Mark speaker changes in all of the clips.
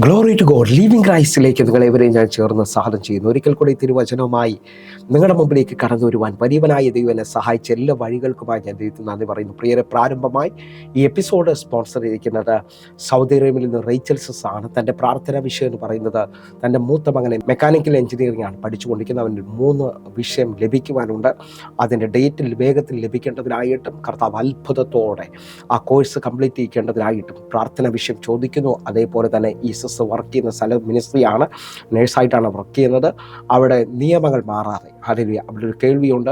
Speaker 1: Glory to God. Living ക്രൈസ്റ്റിലേക്ക് നിങ്ങളെവരെയും ഞാൻ ചേർന്ന് സ്വാഗതം ചെയ്യുന്നു. ഒരിക്കൽ കൂടി തിരുവചനവുമായി നിങ്ങളുടെ മുമ്പിലേക്ക് കടന്നു വരുവാൻ വലിയവനായ ദൈവം എന്നെ സഹായിച്ച എല്ലാ വഴികൾക്കുമായി ഞാൻ ദൈവത്തിന് നന്ദി പറയുന്നു. പ്രിയരെ, പ്രാരംഭമായി ഈ എപ്പിസോഡ് സ്പോൺസർ ചെയ്തിരിക്കുന്നത് സൗദി അറേബ്യയിൽ നിന്ന് റേച്ചൽസസ് ആണ്. തൻ്റെ പ്രാർത്ഥനാ വിഷയം എന്ന് പറയുന്നത് തൻ്റെ മൂത്ത മകനെ മെക്കാനിക്കൽ എഞ്ചിനീയറിംഗ് ആണ് പഠിച്ചുകൊണ്ടിരിക്കുന്നത്. അവന് 3 വിഷയം ലഭിക്കുവാനുണ്ട്. അതിൻ്റെ ഡേറ്റിൽ വേഗത്തിൽ ലഭിക്കേണ്ടതിനായിട്ടും കർത്താവ് അത്ഭുതത്തോടെ ആ കോഴ്സ് കംപ്ലീറ്റ് ചെയ്യേണ്ടതിനായിട്ടും പ്രാർത്ഥന വിഷയം ചോദിക്കുന്നു. അതേപോലെ തന്നെ ഈ വർക്ക് ചെയ്യുന്ന സ്ഥലം മിനിസ്ട്രിയാണ്, നേഴ്സായിട്ടാണ് വർക്ക് ചെയ്യുന്നത്. അവിടെ നിയമങ്ങൾ മാറാതെ അവിടെ ഒരു കേൾവിയുണ്ട്,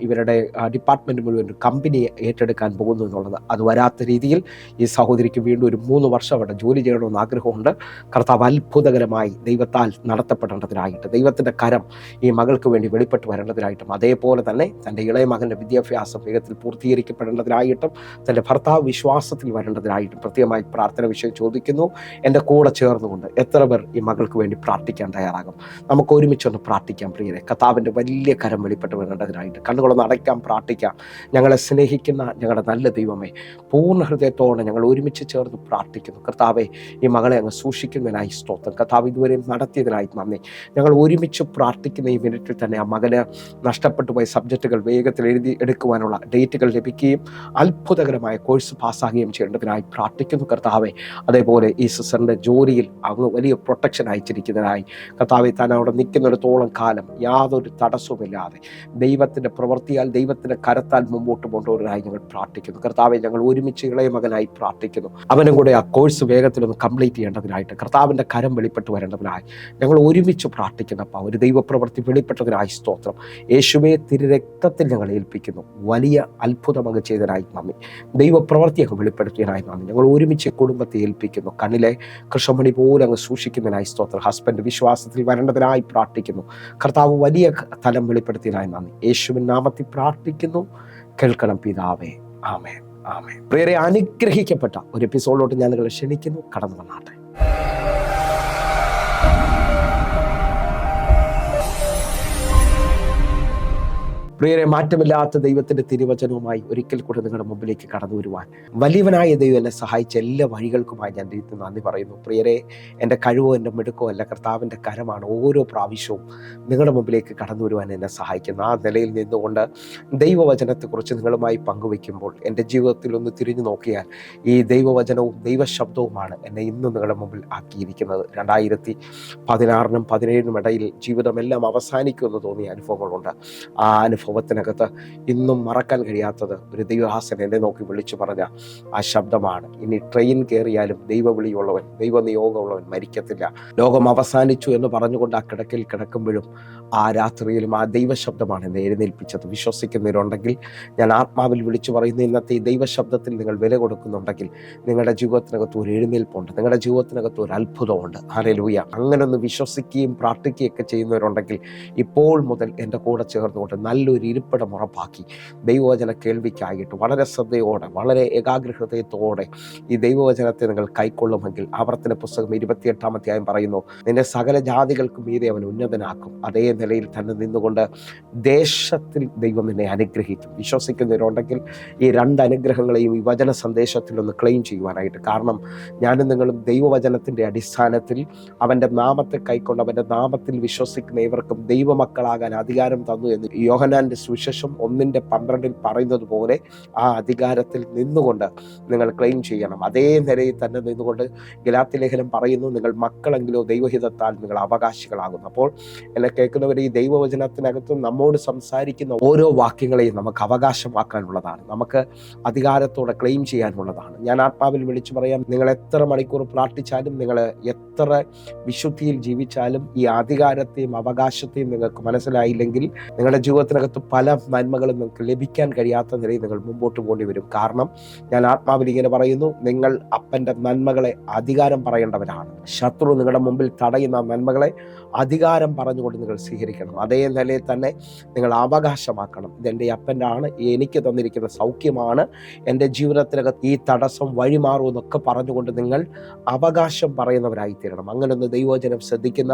Speaker 1: ഇവരുടെ ഡിപ്പാർട്ട്മെൻറ്റ് മുഴുവൻ ഒരു കമ്പനി ഏറ്റെടുക്കാൻ പോകുന്നു എന്നുള്ളത്. അത് വരാത്ത രീതിയിൽ ഈ സഹോദരിക്ക് വീണ്ടും ഒരു 3 വർഷം അവിടെ ജോലി ചെയ്യണമെന്ന് ആഗ്രഹമുണ്ട്. കർത്താവ് അത്ഭുതകരമായി ദൈവത്താൽ നടത്തപ്പെടേണ്ടതിനായിട്ട്, ദൈവത്തിൻ്റെ കരം ഈ മകൾക്ക് വേണ്ടി വെളിപ്പെട്ട് വരേണ്ടതിനായിട്ടും, അതേപോലെ തന്നെ തൻ്റെ ഇളയ മകൻ്റെ വിദ്യാഭ്യാസം വേഗത്തിൽ പൂർത്തീകരിക്കപ്പെടേണ്ടതിനായിട്ടും, തൻ്റെ ഭർത്താവ് വിശ്വാസത്തിൽ വരേണ്ടതിനായിട്ടും പ്രത്യേകമായി പ്രാർത്ഥന വിഷയം ചോദിക്കുന്നു. എൻ്റെ കൂടെ ചേർന്നുകൊണ്ട് എത്ര പേർ ഈ മകൾക്ക് വേണ്ടി പ്രാർത്ഥിക്കാൻ തയ്യാറാകും? നമുക്ക് ഒരുമിച്ചൊന്ന് പ്രാർത്ഥിക്കാം. പ്രിയരെ, കർത്താവിൻ്റെ വലിയ കരം വെളിപ്പെട്ട് വരേണ്ടതിനായിട്ട് കണ്ണുകളൊന്ന് അടയ്ക്കാം, പ്രാർത്ഥിക്കാം. ഞങ്ങളെ സ്നേഹിക്കുന്ന ഞങ്ങളുടെ നല്ല ദൈവമേ, പൂർണ്ണ ഹൃദയത്തോടെ ഞങ്ങൾ ഒരുമിച്ച് ചേർന്ന് പ്രാർത്ഥിക്കുന്നു. കർത്താവെ, ഈ മകളെ അങ്ങ് സൂക്ഷിക്കുന്നതിനായി സ്തോത്രം. കർത്താവ് ഇതുവരെയും നടത്തിയതിനായി നന്ദി. ഞങ്ങൾ ഒരുമിച്ച് പ്രാർത്ഥിക്കുന്ന ഈ മിനിറ്റിൽ തന്നെ ആ മകന് നഷ്ടപ്പെട്ടു പോയ സബ്ജക്റ്റുകൾ വേഗത്തിൽ എഴുതി എടുക്കുവാനുള്ള ഡേറ്റുകൾ ലഭിക്കുകയും അത്ഭുതകരമായ കോഴ്സ് പാസ്സാകുകയും ചെയ്യേണ്ടതിനായി പ്രാർത്ഥിക്കുന്നു. കർത്താവെ, അതേപോലെ ഈ സിസ്റ്ററിൻ്റെ ജോലിയിൽ അങ്ങ് വലിയ പ്രൊട്ടക്ഷൻ അയച്ചിരിക്കുന്നതിനായി കർത്താവെ, താൻ അവിടെ നിൽക്കുന്നിടത്തോളം കാലം യാതൊരു തടസ്സവുമില്ലാതെ ദൈവത്തിൻ്റെ പ്രവൃത്തിയാൽ, ദൈവത്തിൻ്റെ കരത്താൽ മുമ്പോട്ട് കൊണ്ടുവരാനായി ഞങ്ങൾ പ്രാർത്ഥിക്കുന്നു. കർത്താവെ, ഞങ്ങൾ ഒരുമിച്ച് ഇളയ മകനായി പ്രാർത്ഥിക്കുന്നു. അവനും കൂടെ ആ കോഴ്സ് വേഗത്തിലൊന്ന് കംപ്ലീറ്റ് ചെയ്യേണ്ടതിനായിട്ട്, കർത്താവിൻ്റെ കരം വെളിപ്പെട്ട് വരേണ്ടതിനായി ഞങ്ങൾ ഒരുമിച്ച് പ്രാർത്ഥിക്കുന്നപ്പോൾ ഒരു ദൈവപ്രവൃത്തി വെളിപ്പെട്ടതിനായി സ്തോത്രം. യേശുവേ, തിരുരക്തത്തിൽ ഞങ്ങൾ ഏൽപ്പിക്കുന്നു. വലിയ അത്ഭുതം അങ്ങ് ചെയ്തതിനായി നന്ദി. ദൈവപ്രവൃത്തി അങ്ങ് വെളിപ്പെടുത്തിയതിനായി നന്ദി. ഞങ്ങൾ ഒരുമിച്ച് കുടുംബത്തെ ഏൽപ്പിക്കുന്നു. കണ്ണിലെ കൃഷ്ണമണി പോലെ അങ്ങ് സൂക്ഷിക്കുന്നതിനായി സ്തോത്രം. ഹസ്ബൻഡ് വിശ്വാസത്തിൽ വരേണ്ടതിനായി പ്രാർത്ഥിക്കുന്നു. കർത്താവ് വലിയ തലം വെളിപ്പെടുത്തിയതിനായി നന്ദി. യേശുവിൻ നാമത്തിൽ പ്രാർത്ഥിക്കുന്നു. കേൾക്കണം പിതാവേ. ആമേൻ, ആമേൻ. പ്രിയരെ, അനുഗ്രഹിക്കപ്പെട്ട ഒരു എപ്പിസോഡിലോട്ട് ഞാൻ നിങ്ങളെ ക്ഷണിക്കുന്നു. കടന്നു വന്നാട്ടെ. പ്രിയരെ, മാറ്റമില്ലാത്ത ദൈവത്തിൻ്റെ തിരുവചനവുമായി ഒരിക്കൽ കൂടെ നിങ്ങളുടെ മുമ്പിലേക്ക് കടന്നു വരുവാൻ വലിയവനായ ദൈവം എന്നെ സഹായിച്ച എല്ലാ വഴികൾക്കുമായി ഞാൻ ദൈവത്തിന് നന്ദി പറയുന്നു. പ്രിയരെ, എൻ്റെ കഴിവോ എൻ്റെ മിടുക്കോ അല്ല, കർത്താവിൻ്റെ കരമാണ് ഓരോ പ്രാവശ്യവും നിങ്ങളുടെ മുമ്പിലേക്ക് കടന്നു വരുവാൻ എന്നെ സഹായിക്കുന്നു. ആ നിലയിൽ നിന്നുകൊണ്ട് ദൈവവചനത്തെക്കുറിച്ച് നിങ്ങളുമായി പങ്കുവയ്ക്കുമ്പോൾ എൻ്റെ ജീവിതത്തിൽ ഒന്ന് തിരിഞ്ഞു നോക്കിയാൽ ഈ ദൈവവചനവും ദൈവശബ്ദവുമാണ് എന്നെ ഇന്നും നിങ്ങളുടെ മുമ്പിൽ ആക്കിയിരിക്കുന്നത്. 2016-നും 2017-നും ഇടയിൽ ജീവിതമെല്ലാം അവസാനിക്കുമെന്ന് തോന്നിയ അനുഭവങ്ങളുണ്ട്. ആ അനുഭവത്തിനകത്ത് ഇന്നും മറക്കാൻ കഴിയാത്തത് ഒരു ദൈവദാസൻ എന്നെ നോക്കി വിളിച്ചു പറഞ്ഞ ആ ശബ്ദമാണ്. ഇനി ട്രെയിൻ കയറിയാലും ദൈവവിളിയുള്ളവൻ, ദൈവനിയോഗമുള്ളവൻ മരിക്കത്തില്ല. ലോകം അവസാനിച്ചു എന്ന് പറഞ്ഞുകൊണ്ട് ആ കിടക്കയിൽ കിടക്കുമ്പോഴും ആ രാത്രിയിലും ആ ദൈവശബ്ദമാണ് എന്നെ എഴുന്നേൽപ്പിച്ചത്. വിശ്വസിക്കുന്നവരുണ്ടെങ്കിൽ ഞാൻ ആത്മാവിൽ വിളിച്ചു പറയുന്ന ഇന്നത്തെ ഈ ദൈവശബ്ദത്തിൽ നിങ്ങൾ വില കൊടുക്കുന്നുണ്ടെങ്കിൽ നിങ്ങളുടെ ജീവിതത്തിനകത്ത് ഒരു എഴുന്നേൽപ്പുണ്ട്, നിങ്ങളുടെ ജീവിതത്തിനകത്ത് ഒരു അത്ഭുതമുണ്ട്. ഹല്ലേലൂയ. അങ്ങനെ ഒന്ന് വിശ്വസിക്കുകയും പ്രാർത്ഥിക്കുകയൊക്കെ ചെയ്യുന്നവരുണ്ടെങ്കിൽ ഇപ്പോൾ മുതൽ എൻ്റെ കൂടെ ചേർന്നുകൊണ്ട് നല്ലൊരു ഇരിപ്പിടം ഉറപ്പാക്കി ദൈവവചന കേൾവിക്കായിട്ട് വളരെ ശ്രദ്ധയോടെ, വളരെ ഏകാഗ്രഹൃദയത്തോടെ ഈ ദൈവവചനത്തെ നിങ്ങൾ കൈക്കൊള്ളുമെങ്കിൽ ആവർത്തന പുസ്തകം 28-ാം അധ്യായം പറയുന്നു, നിന്നെ സകല ജാതികൾക്കും മീതെ അവൻ ഉന്നതനാക്കും. അതേ നിലയിൽ തന്നെ നിന്നുകൊണ്ട് ദേശത്തിൽ ദൈവം നിന്നെ അനുഗ്രഹിക്കും. വിശ്വസിക്കുന്നവരുണ്ടെങ്കിൽ ഈ 2 അനുഗ്രഹങ്ങളെയും ഈ വചന സന്ദേശത്തിൽ ഒന്ന് ക്ലെയിം ചെയ്യുവാനായിട്ട്. കാരണം ഞാനും നിങ്ങളും ദൈവവചനത്തിൻ്റെ അടിസ്ഥാനത്തിൽ അവൻ്റെ നാമത്തെ കൈക്കൊണ്ട് അവൻ്റെ നാമത്തിൽ വിശ്വസിക്കുന്ന ഏവർക്കും ദൈവമക്കളാകാൻ അധികാരം തന്നു എന്ന് യോഹന്നാൻ്റെ സുവിശേഷം 1:12 പറയുന്നത് പോലെ ആ അധികാരത്തിൽ നിന്നുകൊണ്ട് നിങ്ങൾ ക്ലെയിം ചെയ്യണം. അതേ നിലയിൽ തന്നെ നിന്നുകൊണ്ട് ഗലാത്യലേഖനം പറയുന്നു, നിങ്ങൾ മക്കളെങ്കിലോ ദൈവഹിതത്താൽ നിങ്ങൾ അവകാശികളാകുന്നു. അപ്പോൾ എന്നെ കേൾക്കുന്നവർ ഈ ദൈവവചനത്തിനകത്ത് നമ്മോട് സംസാരിക്കുന്ന ഓരോ വാക്യങ്ങളെയും നമുക്ക് അവകാശമാക്കാനുള്ളതാണ്, നമുക്ക് അധികാരത്തോടെ ക്ലെയിം ചെയ്യാനുള്ളതാണ്. ഞാൻ ആത്മാവിൽ വിളിച്ചു പറയാം, നിങ്ങൾ എത്ര മണിക്കൂർ പ്രാർത്ഥിച്ചാലും, നിങ്ങൾ എത്ര വിശുദ്ധിയിൽ ജീവിച്ചാലും ഈ അധികാരത്തെയും അവകാശത്തെയും നിങ്ങൾക്ക് മനസ്സിലായില്ലെങ്കിൽ നിങ്ങളുടെ ജീവിതത്തിനകത്ത് പല നന്മകളും നിങ്ങൾക്ക് ലഭിക്കാൻ കഴിയാത്ത നിലയിൽ നിങ്ങൾ മുമ്പോട്ട് പോകേണ്ടി വരും. കാരണം ഞാൻ ആത്മാവിൽ ഇങ്ങനെ പറയുന്നു, നിങ്ങൾ അപ്പൻ്റെ നന്മകളെ അധികാരം പറയേണ്ടവരാണ്. ശത്രു നിങ്ങളുടെ മുമ്പിൽ തടയുന്ന നന്മകളെ അധികാരം പറഞ്ഞുകൊണ്ട് നിങ്ങൾ സ്വീകരിക്കണം. അതേ നിലയിൽ തന്നെ നിങ്ങൾ അവകാശമാക്കണം. ഇതെൻ്റെ അപ്പൻ്റെ ആണ്, എനിക്ക് തന്നിരിക്കുന്ന സൗഖ്യമാണ്, എൻ്റെ ജീവിതത്തിനകത്ത് ഈ തടസ്സം വഴിമാറുമെന്നൊക്കെ പറഞ്ഞുകൊണ്ട് നിങ്ങൾ അവകാശം പറയുന്നവരായി തീരണം. അങ്ങനൊന്ന് ദൈവവചനം ശ്രദ്ധിക്കുന്ന,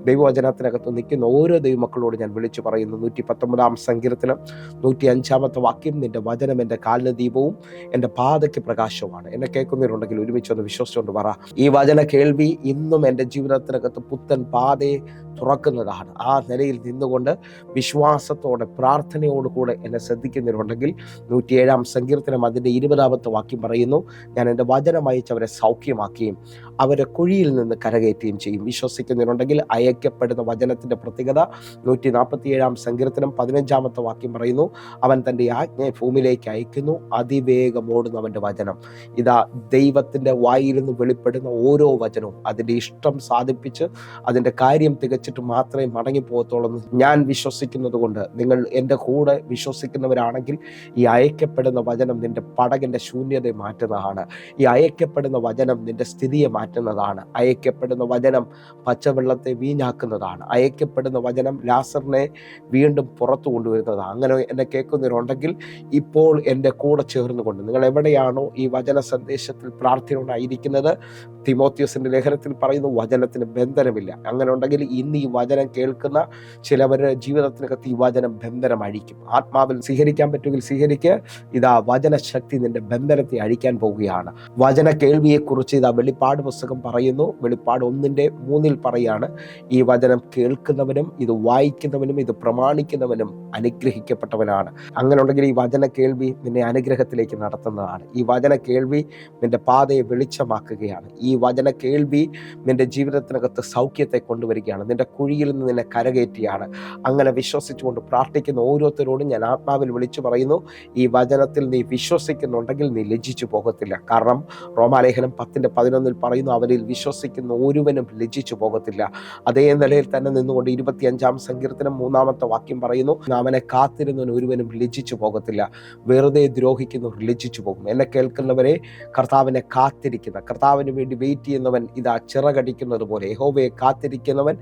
Speaker 1: ദൈവവചനത്തിനകത്ത് നിൽക്കുന്ന ഓരോ ദൈവമക്കളോട് ഞാൻ വിളിച്ചു പറയുന്നു. 119 സങ്കീർത്തനം 105 വാക്യം, നിന്റെ വചനം എൻ്റെ കാലിന് ദീപവും എൻ്റെ പാതയ്ക്ക് പ്രകാശവുമാണ്. എന്നെ കേൾക്കുന്നവരുണ്ടെങ്കിൽ ഒരുമിച്ചൊന്ന് വിശ്വസിച്ചുകൊണ്ട് പറ, ഈ വചന കേൾവി ഇന്നും എൻ്റെ ജീവിതത്തിനകത്ത് പുത്തൻ പാതയെ തുറക്കുന്നതാണ്. ആ നിലയിൽ നിന്നുകൊണ്ട് വിശ്വാസത്തോടെ പ്രാർത്ഥനയോടുകൂടെ എന്നെ ശ്രദ്ധിക്കുന്നവരുണ്ടെങ്കിൽ 107 സങ്കീർത്തനം അതിൻ്റെ 20 വാക്യം പറയുന്നു, ഞാൻ എൻ്റെ വചനം അയച്ചവരെ സൗഖ്യമാക്കുകയും അവരെ കുഴിയിൽ നിന്ന് കരകയറ്റുകയും ചെയ്യും. വിശ്വസിക്കുന്നവരുണ്ടെങ്കിൽ അയക്കപ്പെടുന്ന വചനത്തിൻ്റെ പ്രത്യേകത 147 സങ്കീർത്തനം 15 വാക്യം പറയുന്നു, അവൻ തൻ്റെ ആജ്ഞയെ ഭൂമിയിലേക്ക് അയക്കുന്നു, അതിവേഗം ഓടുന്നു അവൻ്റെ വചനം. ഇതാ ദൈവത്തിൻ്റെ വായിൽ നിന്ന് വെളിപ്പെടുന്ന ഓരോ വചനവും അതിൻ്റെ ഇഷ്ടം സാധിപ്പിച്ച് അതിൻ്റെ കാര്യം തികച്ചിട്ട് മാത്രമേ മടങ്ങിപ്പോകത്തുള്ളൂ ഞാൻ വിശ്വസിക്കുന്നത് കൊണ്ട് നിങ്ങൾ എൻ്റെ കൂടെ വിശ്വസിക്കുന്നവരാണെങ്കിൽ ഈ അയക്കപ്പെടുന്ന വചനം നിന്റെ പടകിൻ്റെ ശൂന്യതയെ മാറ്റുന്നതാണ്. ഈ അയക്കപ്പെടുന്ന വചനം നിന്റെ സ്ഥിതിയെ മാറ്റുന്നതാണ്. അയക്കപ്പെടുന്ന വചനം പച്ചവെള്ളത്തെ വീഞ്ഞാക്കുന്നതാണ്. അയക്കപ്പെടുന്ന വചനം ലാസറിനെ വീണ്ടും പുറത്തു കൊണ്ടുവരുന്നതാണ്. അങ്ങനെ എന്നെ കേൾക്കുന്നവരുണ്ടെങ്കിൽ ഇപ്പോൾ എൻ്റെ കൂടെ ചേർന്നുകൊണ്ട് നിങ്ങൾ എവിടെയാണോ ഈ വചന സന്ദേശത്തിൽ പ്രാർത്ഥനയോടായിരിക്കുന്നത്, തിമോത്തിയോസിന്റെ ലേഖനത്തിൽ പറയുന്നു വചനത്തിന് ബന്ധനമില്ല. അങ്ങനെ ഉണ്ടെങ്കിൽ ഇന്ന് ഈ വചനം കേൾക്കുന്ന ചിലവരുടെ ജീവിതത്തിനകത്ത് ഈ വചനം ബന്ധനം അഴിക്കും. ആത്മാവിൽ സ്വീകരിക്കാൻ പറ്റുമെങ്കിൽ സ്വീകരിക്കുക. ഇതാ വചനശക്തി നിന്റെ ബന്ധനത്തെ അഴിക്കാൻ പോവുകയാണ്. വചന കേൾവിയെക്കുറിച്ച് ഇതാ വെളിപ്പാട് പുസ്തകം പറയുന്നു. വെളിപ്പാട് 1:3 പറയാണ്, ഈ വചനം കേൾക്കുന്നവനും ഇത് വായിക്കുന്നവനും ഇത് പ്രമാണിക്കുന്നവനും അനുഗ്രഹിക്കപ്പെട്ടവനാണ്. അങ്ങനെ ഉണ്ടെങ്കിൽ ഈ വചന കേൾവി നിന്നെ അനുഗ്രഹത്തിലേക്ക് നടത്തുന്നതാണ്. ഈ വചന കേൾവി നിന്റെ പാതയെ വെളിച്ചമാക്കുകയാണ്. ഈ വചന കേൾവി നിന്റെ ജീവിതത്തിനകത്ത് സൗഖ്യത്തെ കൊണ്ടുവരികയാണ്. നിന്റെ കുഴിയിൽ നിന്ന് നിന്നെ കരകയറ്റിയാണ്. അങ്ങനെ വിശ്വസിച്ചുകൊണ്ട് പ്രാർത്ഥിക്കുന്ന ഓരോരുത്തരോടും ഞാൻ ആത്മാവിൽ വിളിച്ചു പറയുന്നു, ഈ വചനത്തിൽ നീ വിശ്വസിക്കുന്നുണ്ടെങ്കിൽ നീ ലജ്ജിച്ചു പോകത്തില്ല. കാരണം റോമാലേഖനം 10:11 പറയുന്നു, അവനിൽ വിശ്വസിക്കുന്ന ഒരുവനും ലജ്ജിച്ചു പോകത്തില്ല. അതേ നിലയിൽ തന്നെ നിന്നുകൊണ്ട് 25 സങ്കീർത്തനം 3 വാക്യം പറയുന്നു, അവനെ കാത്തിരുന്നവൻ ഒരുവനും ലജ്ജിച്ചു പോകത്തില്ല, വെറുതെ ദ്രോഹിക്കുന്നവർ ലജ്ജിച്ചു പോകും. എന്നെ കേൾക്കുന്നവരെ, കർത്താവിനെ കാത്തിരിക്കുന്ന, കർത്താവിന് വേണ്ടി വെയിറ്റ് ചെയ്യുന്നവൻ ഇതാ ചിറകടിക്കുന്നത് പോലെ, യഹോവയെ കാത്തിരിക്കുന്നവൻ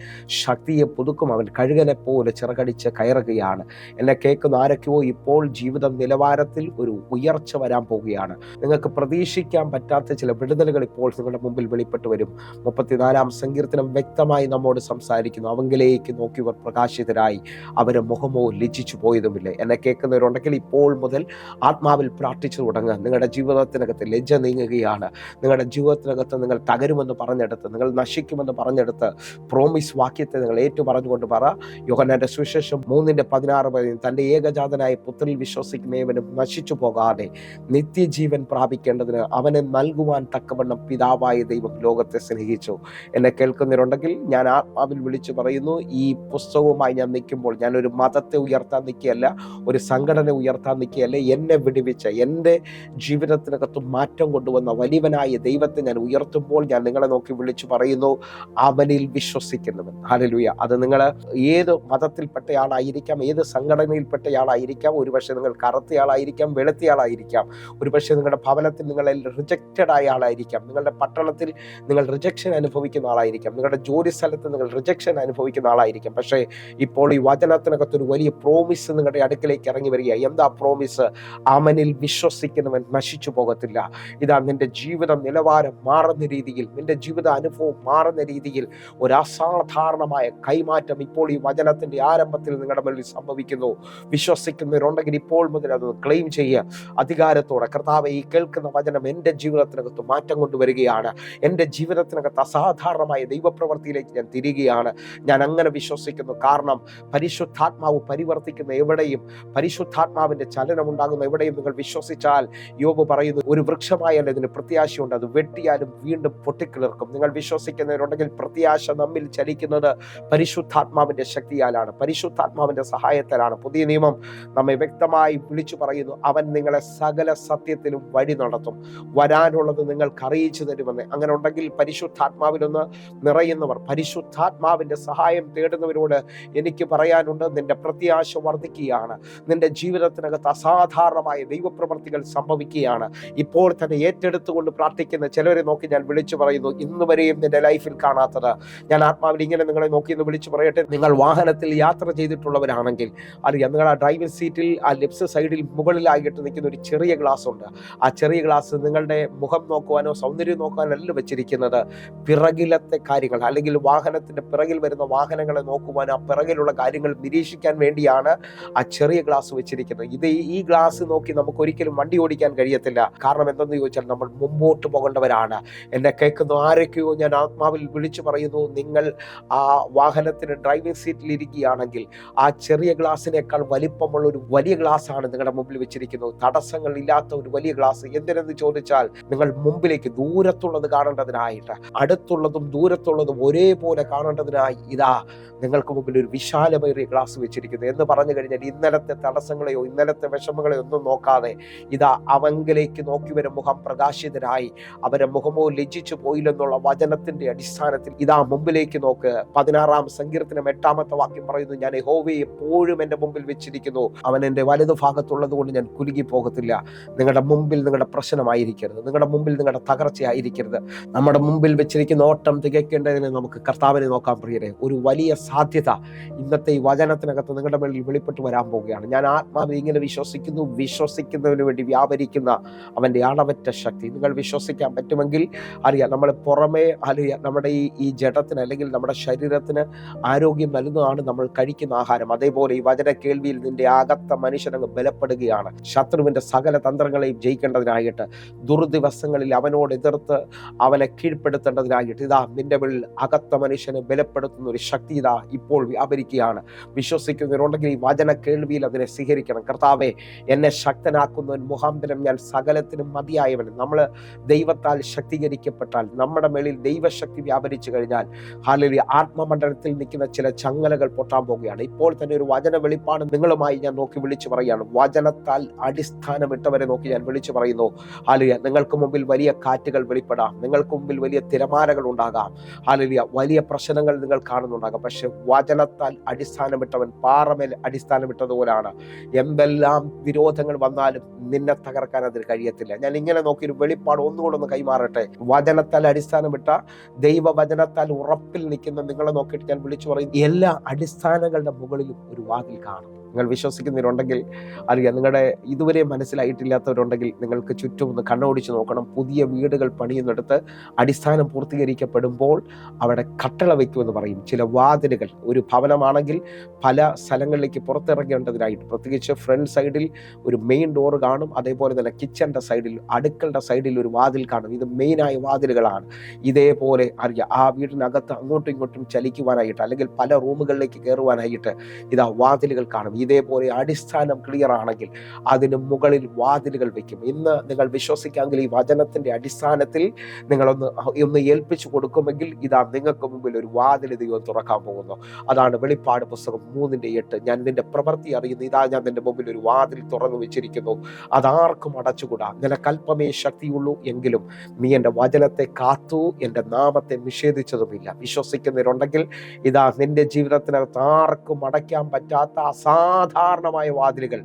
Speaker 1: ശക്തിയെ പുതുക്കും, അവൻ കഴുകനെ പോലെ ചിറകടിച്ച് കയറുകയാണ്. എന്നെ കേൾക്കുന്ന ആരൊക്കെയോ ഇപ്പോൾ ജീവിത നിലവാരത്തിൽ ഒരു ഉയർച്ച വരാൻ പോവുകയാണ്. നിങ്ങൾക്ക് പ്രതീക്ഷിക്കാൻ പറ്റാത്ത ചില വിടുതലുകൾ ഇപ്പോൾ നിങ്ങളുടെ മുമ്പിൽ വെളിപ്പെട്ടു വരും. 34 സങ്കീർത്തനം വ്യക്തമായി നമ്മോട് സംസാരിക്കുന്നു, അവങ്കിലേക്ക് നോക്കിയവർ പ്രകാശിതരായി, അവരുടെ മുഖമോ ലജ്ജിച്ചു പോയതുമില്ല. എന്നെ കേൾക്കുന്നവരുണ്ടെങ്കിൽ ഇപ്പോൾ മുതൽ ആത്മാവിൽ പ്രാർത്ഥിച്ചു തുടങ്ങുക. നിങ്ങളുടെ ജീവിതത്തിനകത്ത് ലജ്ജ നീങ്ങുകയാണ്. നിങ്ങളുടെ ജീവിതത്തിനകത്ത് നിങ്ങൾ തകരുമെന്ന് പറഞ്ഞെടുത്ത്, നിങ്ങൾ നശിക്കുമെന്ന് പറഞ്ഞെടുത്ത് പ്രോമിസ് വാക്യത്തെ നിങ്ങൾ ഏറ്റു പറഞ്ഞുകൊണ്ട് പറ. യോഹന്നാന്റെ സുവിശേഷം 3:16 തൻ്റെ ഏകജാതനായ പുത്രനിൽ വിശ്വസിക്കുന്നവനും നശിച്ചു പോകാതെ നിത്യജീവൻ പ്രാപിക്കേണ്ടതിന് അവനെ നൽകുവാൻ തക്കവണ്ണം പിതാവായ ദൈവം ലോകത്തെ സ്നേഹിച്ചു. എന്നെ കേൾക്കുന്നവരുണ്ടെങ്കിൽ ഞാൻ ആത്മാവിൽ വിളിച്ചു പറയുന്നു, ഈ പുസ്തകവുമായി ഞാൻ നിൽക്കുമ്പോൾ ഞാൻ ഒരു മതത്തെ ഉയർത്താൻ നിൽക്കുകയല്ല, ഒരു സംഘടന ഉയർത്താൻ നിൽക്കുകയല്ല. എന്നെ വിടുവിച്ച, എൻ്റെ ജീവിതത്തിനകത്ത് മാറ്റം കൊണ്ടുവന്ന വലിയവനായ ദൈവത്തെ ഞാൻ ഉയർത്തുമ്പോൾ ഞാൻ നിങ്ങളെ നോക്കി വിളിച്ചു പറയുന്നു, അവനിൽ വിശ്വസിക്കുന്നവൻ. ഹല്ലേലൂയ. അത് നിങ്ങൾ ഏത് മതത്തിൽപ്പെട്ടയാളായിരിക്കാം, ഏത് സംഘടനയിൽപ്പെട്ടയാളായിരിക്കാം, ഒരുപക്ഷെ നിങ്ങൾ കറുത്തയാളായിരിക്കാം, വെളുത്തയാളായിരിക്കാം, ഒരുപക്ഷെ നിങ്ങളുടെ ഭവനത്തിൽ നിങ്ങൾ റിജക്റ്റഡ് ആയ ആളായിരിക്കാം, നിങ്ങളുടെ പട്ടണത്തിൽ നിങ്ങൾ റിജക്ഷൻ അനുഭവിക്കുന്ന ആളായിരിക്കാം, നിങ്ങളുടെ ജോലി സ്ഥലത്ത് നിങ്ങൾ റിജക്ഷൻ അനുഭവിക്കുന്ന ആളായിരിക്കാം. പക്ഷേ ഇപ്പോൾ ഈ വചനത്തിനകത്തൊരു വലിയ പ്രോമിസ് നിങ്ങളുടെ അടുക്കലേക്ക് ഇറങ്ങി വരിക. എന്താ പ്രോമിസ്? അവനിൽ വിശ്വസിക്കുന്നവൻ നശിച്ചു പോകത്തില്ല. ഇതാ നിന്റെ ജീവിത നിലവാരം മാറുന്ന രീതിയിൽ, നിന്റെ ജീവിത അനുഭവം മാറുന്ന രീതിയിൽ ഒരു അസാധാരണമായ കൈമാറ്റം ഇപ്പോൾ ഈ വചനത്തിന്റെ ആരംഭത്തിൽ നിങ്ങളുടെ മുന്നിൽ സംഭവിക്കുന്നു. വിശ്വസിക്കുന്നവരുണ്ടെങ്കിൽ ഇപ്പോൾ മുതൽ അത് ക്ലെയിം ചെയ്യുക അധികാരത്തോടെ. കർത്താവേ, ഈ കേൾക്കുന്ന വചനം എൻ്റെ ജീവിതത്തിനകത്ത് മാറ്റം കൊണ്ടുവരികയാണ്. എൻ്റെ ജീവിതത്തിനകത്ത് അസാധാരണമായ ദൈവപ്രവൃത്തിയിലേക്ക് ഞാൻ തിരികെയാണ്. ഞാൻ അങ്ങനെ വിശ്വസിക്കുന്നു. കാരണം പരിശുദ്ധാത്മാവ് പരിവർത്തിക്കുന്ന എവിടെയും, പരിശുദ്ധാത്മാവിന്റെ ചലനം ഉണ്ടാകുന്ന എവിടെയും നിങ്ങൾ വിശ്വസിച്ചാൽ, യോബ് പറയുന്നു, ഒരു വൃക്ഷമായാൽ അതിന് പ്രത്യാശയുണ്ട്, അത് വെട്ടിയാലും വീണ്ടും പൊട്ടിക്കിളിർക്കും. നിങ്ങൾ വിശ്വസിക്കുന്നവരുണ്ടെങ്കിൽ പ്രത്യാശ നമ്മിൽ ചലിക്കുന്നത് പരിശുദ്ധാത്മാവിന്റെ ശക്തിയാലാണ്, പരിശുദ്ധാത്മാവിന്റെ സഹായത്താലാണ്. പുതിയ നിയമം നമ്മെ വ്യക്തമായി വിളിച്ചു പറയുന്നു, അവൻ നിങ്ങളെ സകല സത്യത്തിലും വഴി നടത്തും, വരാനുള്ളത് നിങ്ങൾക്ക് അറിയിച്ചു തരുമെന്ന്. അങ്ങനെ ഉണ്ടെങ്കിൽ പരിശുദ്ധാത്മാവിലൊന്ന് നിറയുന്നവർ, പരിശുദ്ധാത്മാവിന്റെ സഹായം തേടുന്നവരോട് എനിക്ക് പറയാനുണ്ട്, നിന്റെ പ്രത്യാശ വർദ്ധിക്കുകയാണ്. നിന്റെ ജീവിതത്തിനകത്ത് അസാധാരണമായ ദൈവപ്രവൃത്തികൾ സംഭവിക്കുകയാണ്. ഇപ്പോൾ തന്നെ ഏറ്റെടുത്തുകൊണ്ട് പ്രാർത്ഥിക്കുന്ന ചിലരെ നോക്കി ഞാൻ വിളിച്ചു പറയുന്നു, ഇന്നുവരെയും നിന്റെ ലൈഫിൽ കാണാത്തത് ഞാൻ ആത്മാവിൽ ഇങ്ങനെ നിങ്ങളെ നോക്കി എന്ന് വിളിച്ചു പറയട്ടെ. നിങ്ങൾ വാഹനത്തിൽ യാത്ര ചെയ്തിട്ടുള്ളവരാണെങ്കിൽ അറിയാം, നിങ്ങളുടെ ഡ്രൈവിംഗ് സീറ്റിൽ ആ ലെഫ്റ്റ് സൈഡിൽ മുകളിലായിട്ട് നിൽക്കുന്ന ഒരു ചെറിയ ഗ്ലാസ് ഉണ്ട്. ആ ചെറിയ ഗ്ലാസ് നിങ്ങളുടെ മുഖം നോക്കുവാനോ സൗന്ദര്യം നോക്കുവാനോ അല്ല വെച്ചിരിക്കുന്നത്. പിറകിലത്തെ കാര്യങ്ങൾ, അല്ലെങ്കിൽ വാഹനത്തിന്റെ പിറകിൽ വരുന്ന വാഹനങ്ങളെ നോക്കുവാനോ ആ പിറകിലുള്ള കാര്യങ്ങൾ നിരീക്ഷിക്കാൻ വേണ്ടിയാണ് ആ ചെറിയ ഗ്ലാസ് വെച്ചിരിക്കുന്നത്. ഈ ഗ്ലാസ് നോക്കി നമുക്ക് ഒരിക്കലും വണ്ടി ഓടിക്കാൻ കഴിയത്തില്ല. കാരണം എന്തെന്ന് ചോദിച്ചാൽ നമ്മൾ മുമ്പോട്ട് പോകേണ്ടവരാണ്. എന്നെ കേൾക്കുന്ന ആരൊക്കെയോ ഞാൻ ആത്മാവിൽ വിളിച്ചു പറയുന്നു, നിങ്ങൾ ആ വാഹനത്തിന് ഡ്രൈവിംഗ് സീറ്റിൽ ഇരിക്കുകയാണെങ്കിൽ ആ ചെറിയ ഗ്ലാസിനേക്കാൾ വലിപ്പമുള്ള ഒരു വലിയ ഗ്ലാസ് ആണ് നിങ്ങളുടെ മുമ്പിൽ വെച്ചിരിക്കുന്നത്. തടസ്സങ്ങൾ ഇല്ലാത്ത ഒരു വലിയ ഗ്ലാസ്. എന്തിനെന്ന് ചോദിച്ചാൽ നിങ്ങൾ മുമ്പിലേക്ക് ദൂരത്തുള്ളത് കാണേണ്ടതിനായിട്ട്, അടുത്തുള്ളതും ദൂരത്തുള്ളതും ഒരേപോലെ കാണേണ്ടതിനായി ഇതാ നിങ്ങൾക്ക് മുമ്പിൽ ഒരു വിശാലമേറിയ ഗ്ലാസ് വെച്ചിരിക്കുന്നു. എന്ന് പറഞ്ഞു കഴിഞ്ഞാൽ ഇന്നലത്തെ തടസ്സങ്ങളെയോ ഇന്നലത്തെ വിഷമങ്ങളെയോ ഒന്നും നോക്കാതെ ഇതാ അവങ്കിലേക്ക് നോക്കി വരെ മുഖം പ്രകാശിതരായി, അവരെ മുഖമോ ലജ്ജിച്ചു പോയില്ലെന്നുള്ള വചനത്തിന്റെ അടിസ്ഥാനത്തിൽ ഇതാ മുമ്പിലേക്ക് നോക്ക്. 16-ാം സങ്കീർത്തനം 8-ാമത്തെ വാക്യം പറയുന്നു, ഞാൻ യഹോവയെ എപ്പോഴും എൻ്റെ മുമ്പിൽ വെച്ചിരിക്കുന്നു, അവൻ എൻ്റെ വലതു ഭാഗത്തുള്ളത് കൊണ്ട് ഞാൻ കുലുങ്ങി പോകത്തില്ല. നിങ്ങളുടെ മുമ്പിൽ നിങ്ങളുടെ പ്രശ്നമായിരിക്കരുത്, നിങ്ങളുടെ മുമ്പിൽ നിങ്ങളുടെ തകർച്ചയായിരിക്കരുത്. നമ്മുടെ മുമ്പിൽ വെച്ചിരിക്കുന്ന ഓട്ടം തികയ്ക്കേണ്ടതിന് നമുക്ക് കർത്താവിനെ നോക്കാൻ പ്രിയരെ. ഒരു വലിയ സാധ്യത ഇന്നത്തെ ഈ വചനത്തിനകത്ത് നിങ്ങളുടെ മേളിൽ വെളിപ്പെട്ട് വരാൻ പോവുകയാണ്. ഞാൻ ആത്മാവിൽ ഇങ്ങനെ വിശ്വസിക്കുന്നു, വിശ്വസിക്കുന്നതിന് വേണ്ടി വ്യാപരിക്കുന്ന അവൻ്റെ അളവറ്റ ശക്തി നിങ്ങൾ വിശ്വസിക്കാൻ പറ്റുമെങ്കിൽ അറിയാം, നമ്മൾ പുറമേ അറിയാം നമ്മുടെ ഈ ജഡത്തിന് അല്ലെങ്കിൽ നമ്മുടെ ശരീരത്തിന് ആരോഗ്യം നൽകുന്നതാണ് നമ്മൾ കഴിക്കുന്ന ആഹാരം. അതേപോലെ ഈ വചന കേൾവിയിൽ നിന്റെ അകത്ത മനുഷ്യനങ്ങ് ബലപ്പെടുകയാണ്. ശത്രുവിന്റെ സകല തന്ത്രങ്ങളെയും ജയിക്കേണ്ടതിനായിട്ട്, ദുർദിവസങ്ങളിൽ അവനോട് എതിർത്ത് അവനെ കീഴ്പ്പെടുത്തേണ്ടതിനായിട്ട് ഇതാ നിന്റെ ഉള്ളിൽ അകത്ത മനുഷ്യനെ ബലപ്പെടുത്തുന്ന ഒരു ശക്തി ഇതാ ഇപ്പോൾ വ്യാപരിക്കുകയാണ്. വിശ്വസിക്കുന്നവരുണ്ടെങ്കിൽ ഈ വചന കേൾവിയിൽ അതിനെ സ്വീകരിക്കണം. കർത്താവെ, എന്നെ ശക്തനാക്കുന്നവൻ മുഖാന്തരം ഞാൻ സകലത്തിനും മതിയായവൻ. നമ്മൾ ദൈവത്താൽ ശക്തീകരിക്കപ്പെട്ടാൽ, നമ്മുടെ മേളിൽ ദൈവശക്തി വ്യാപരിച്ചു കഴിഞ്ഞാൽ ഹല്ലേലൂയ, ആത്മമണ്ഡലത്തിൽ നിൽക്കുന്ന ചില ചങ്ങലകൾ പൊട്ടാൻ പോവുകയാണ്. ഇപ്പോൾ തന്നെ ഒരു വചന വെളിപ്പാട് നിങ്ങളുമായി ഞാൻ നോക്കി വിളിച്ചു പറയുകയാണ്. വചനത്താൽ അടിസ്ഥാനമിട്ടവരെ നോക്കി ഞാൻ വിളിച്ചു പറയുന്നു, ഹല്ലേലൂയ, നിങ്ങൾക്ക് മുമ്പിൽ വലിയ കാറ്റുകൾ വെളിപ്പെടാം, നിങ്ങൾക്ക് മുമ്പിൽ വലിയ തിരമാലകൾ ഉണ്ടാകാം, ഹല്ലേലൂയ, വലിയ പ്രശ്നങ്ങൾ നിങ്ങൾ കാണുന്നുണ്ടാകാം. പക്ഷെ വചനത്താൽ അടിസ്ഥാനമിട്ടവൻ പാറമേൽ അടിസ്ഥാനമിട്ടതുപോലാണ്. എന്തെല്ലാം വിരോധങ്ങൾ വന്നാലും നിന്നെ തകർക്കാൻ അതിന് കഴിയത്തില്ല. ഞാൻ ഇങ്ങനെ നോക്കിയൊരു വെളിപ്പാട് ഒന്നുകൂടെ ഒന്ന് കൈമാറട്ടെ. വചനത്താൽ അടിസ്ഥാനമിട്ട, ദൈവവചനത്താൽ ഉറപ്പിൽ നിൽക്കുന്ന നിങ്ങളെ നോക്കിയിട്ട് ഞാൻ വിളിച്ചു പറയും, എല്ലാ അടിസ്ഥാനങ്ങളുടെ മുകളിലും ഒരു വാതിൽ കാണും. നിങ്ങൾ വിശ്വസിക്കുന്നവരുണ്ടെങ്കിൽ അറിയാം, നിങ്ങളുടെ ഇതുവരെ മനസ്സിലായിട്ടില്ലാത്തവരുണ്ടെങ്കിൽ നിങ്ങൾക്ക് ചുറ്റും ഒന്ന് കണ്ണോടിച്ച് നോക്കണം. പുതിയ വീടുകൾ പണിയുന്നിടത്ത് അടിസ്ഥാനം പൂർത്തീകരിക്കപ്പെടുമ്പോൾ അവിടെ കട്ടള വയ്ക്കുമെന്ന് പറയും. ചില വാതിലുകൾ, ഒരു ഭവനമാണെങ്കിൽ പല സ്ഥലങ്ങളിലേക്ക് പുറത്തിറങ്ങേണ്ടതിനായിട്ട്, പ്രത്യേകിച്ച് ഫ്രണ്ട് സൈഡിൽ ഒരു മെയിൻ ഡോർ കാണും, അതേപോലെ തന്നെ കിച്ചൻ്റെ സൈഡിൽ, അടുക്കളുടെ സൈഡിൽ ഒരു വാതിൽ കാണും. ഇത് മെയിനായ വാതിലുകളാണ്. ഇതേപോലെ അറിയാം, ആ വീടിനകത്ത് അങ്ങോട്ടും ഇങ്ങോട്ടും ചലിക്കുവാനായിട്ട്, അല്ലെങ്കിൽ പല റൂമുകളിലേക്ക് കയറുവാനായിട്ട് ഇതാ വാതിലുകൾ കാണും. ഇതേപോലെ അടിസ്ഥാനം ക്ലിയർ ആണെങ്കിൽ അതിന് മുകളിൽ വാതിലുകൾ വെക്കും. ഇന്ന് നിങ്ങൾ വിശ്വസിക്കാമെങ്കിൽ ഈ വചനത്തിന്റെ അടിസ്ഥാനത്തിൽ നിങ്ങളൊന്ന് ഏൽപ്പിച്ചു കൊടുക്കുമെങ്കിൽ ഇതാ നിങ്ങൾക്ക് മുമ്പിൽ ഒരു വാതിൽ ദൈവം തുറക്കാൻ പോകുന്നു. അതാണ് വെളിപ്പാട് പുസ്തകം 3:8. ഞാൻ നിന്റെ പ്രവൃത്തി അറിയുന്നു, ഇതാ ഞാൻ നിന്റെ മുമ്പിൽ ഒരു വാതിൽ തുറന്നു വെച്ചിരിക്കുന്നു, അതാർക്കും അടച്ചുകൂടാ. നിനക്കല്പമേ ശക്തിയുള്ളൂ, എങ്കിലും നീ എൻ്റെ വചനത്തെ കാത്തു, എൻ്റെ നാമത്തെ നിഷേധിച്ചതുമില്ല. വിശ്വസിക്കുന്നവരുണ്ടെങ്കിൽ ഇതാ നിന്റെ ജീവിതത്തിനകത്ത് ആർക്കും അടയ്ക്കാൻ പറ്റാത്ത അസാധാരണമായ വാതിലുകൾ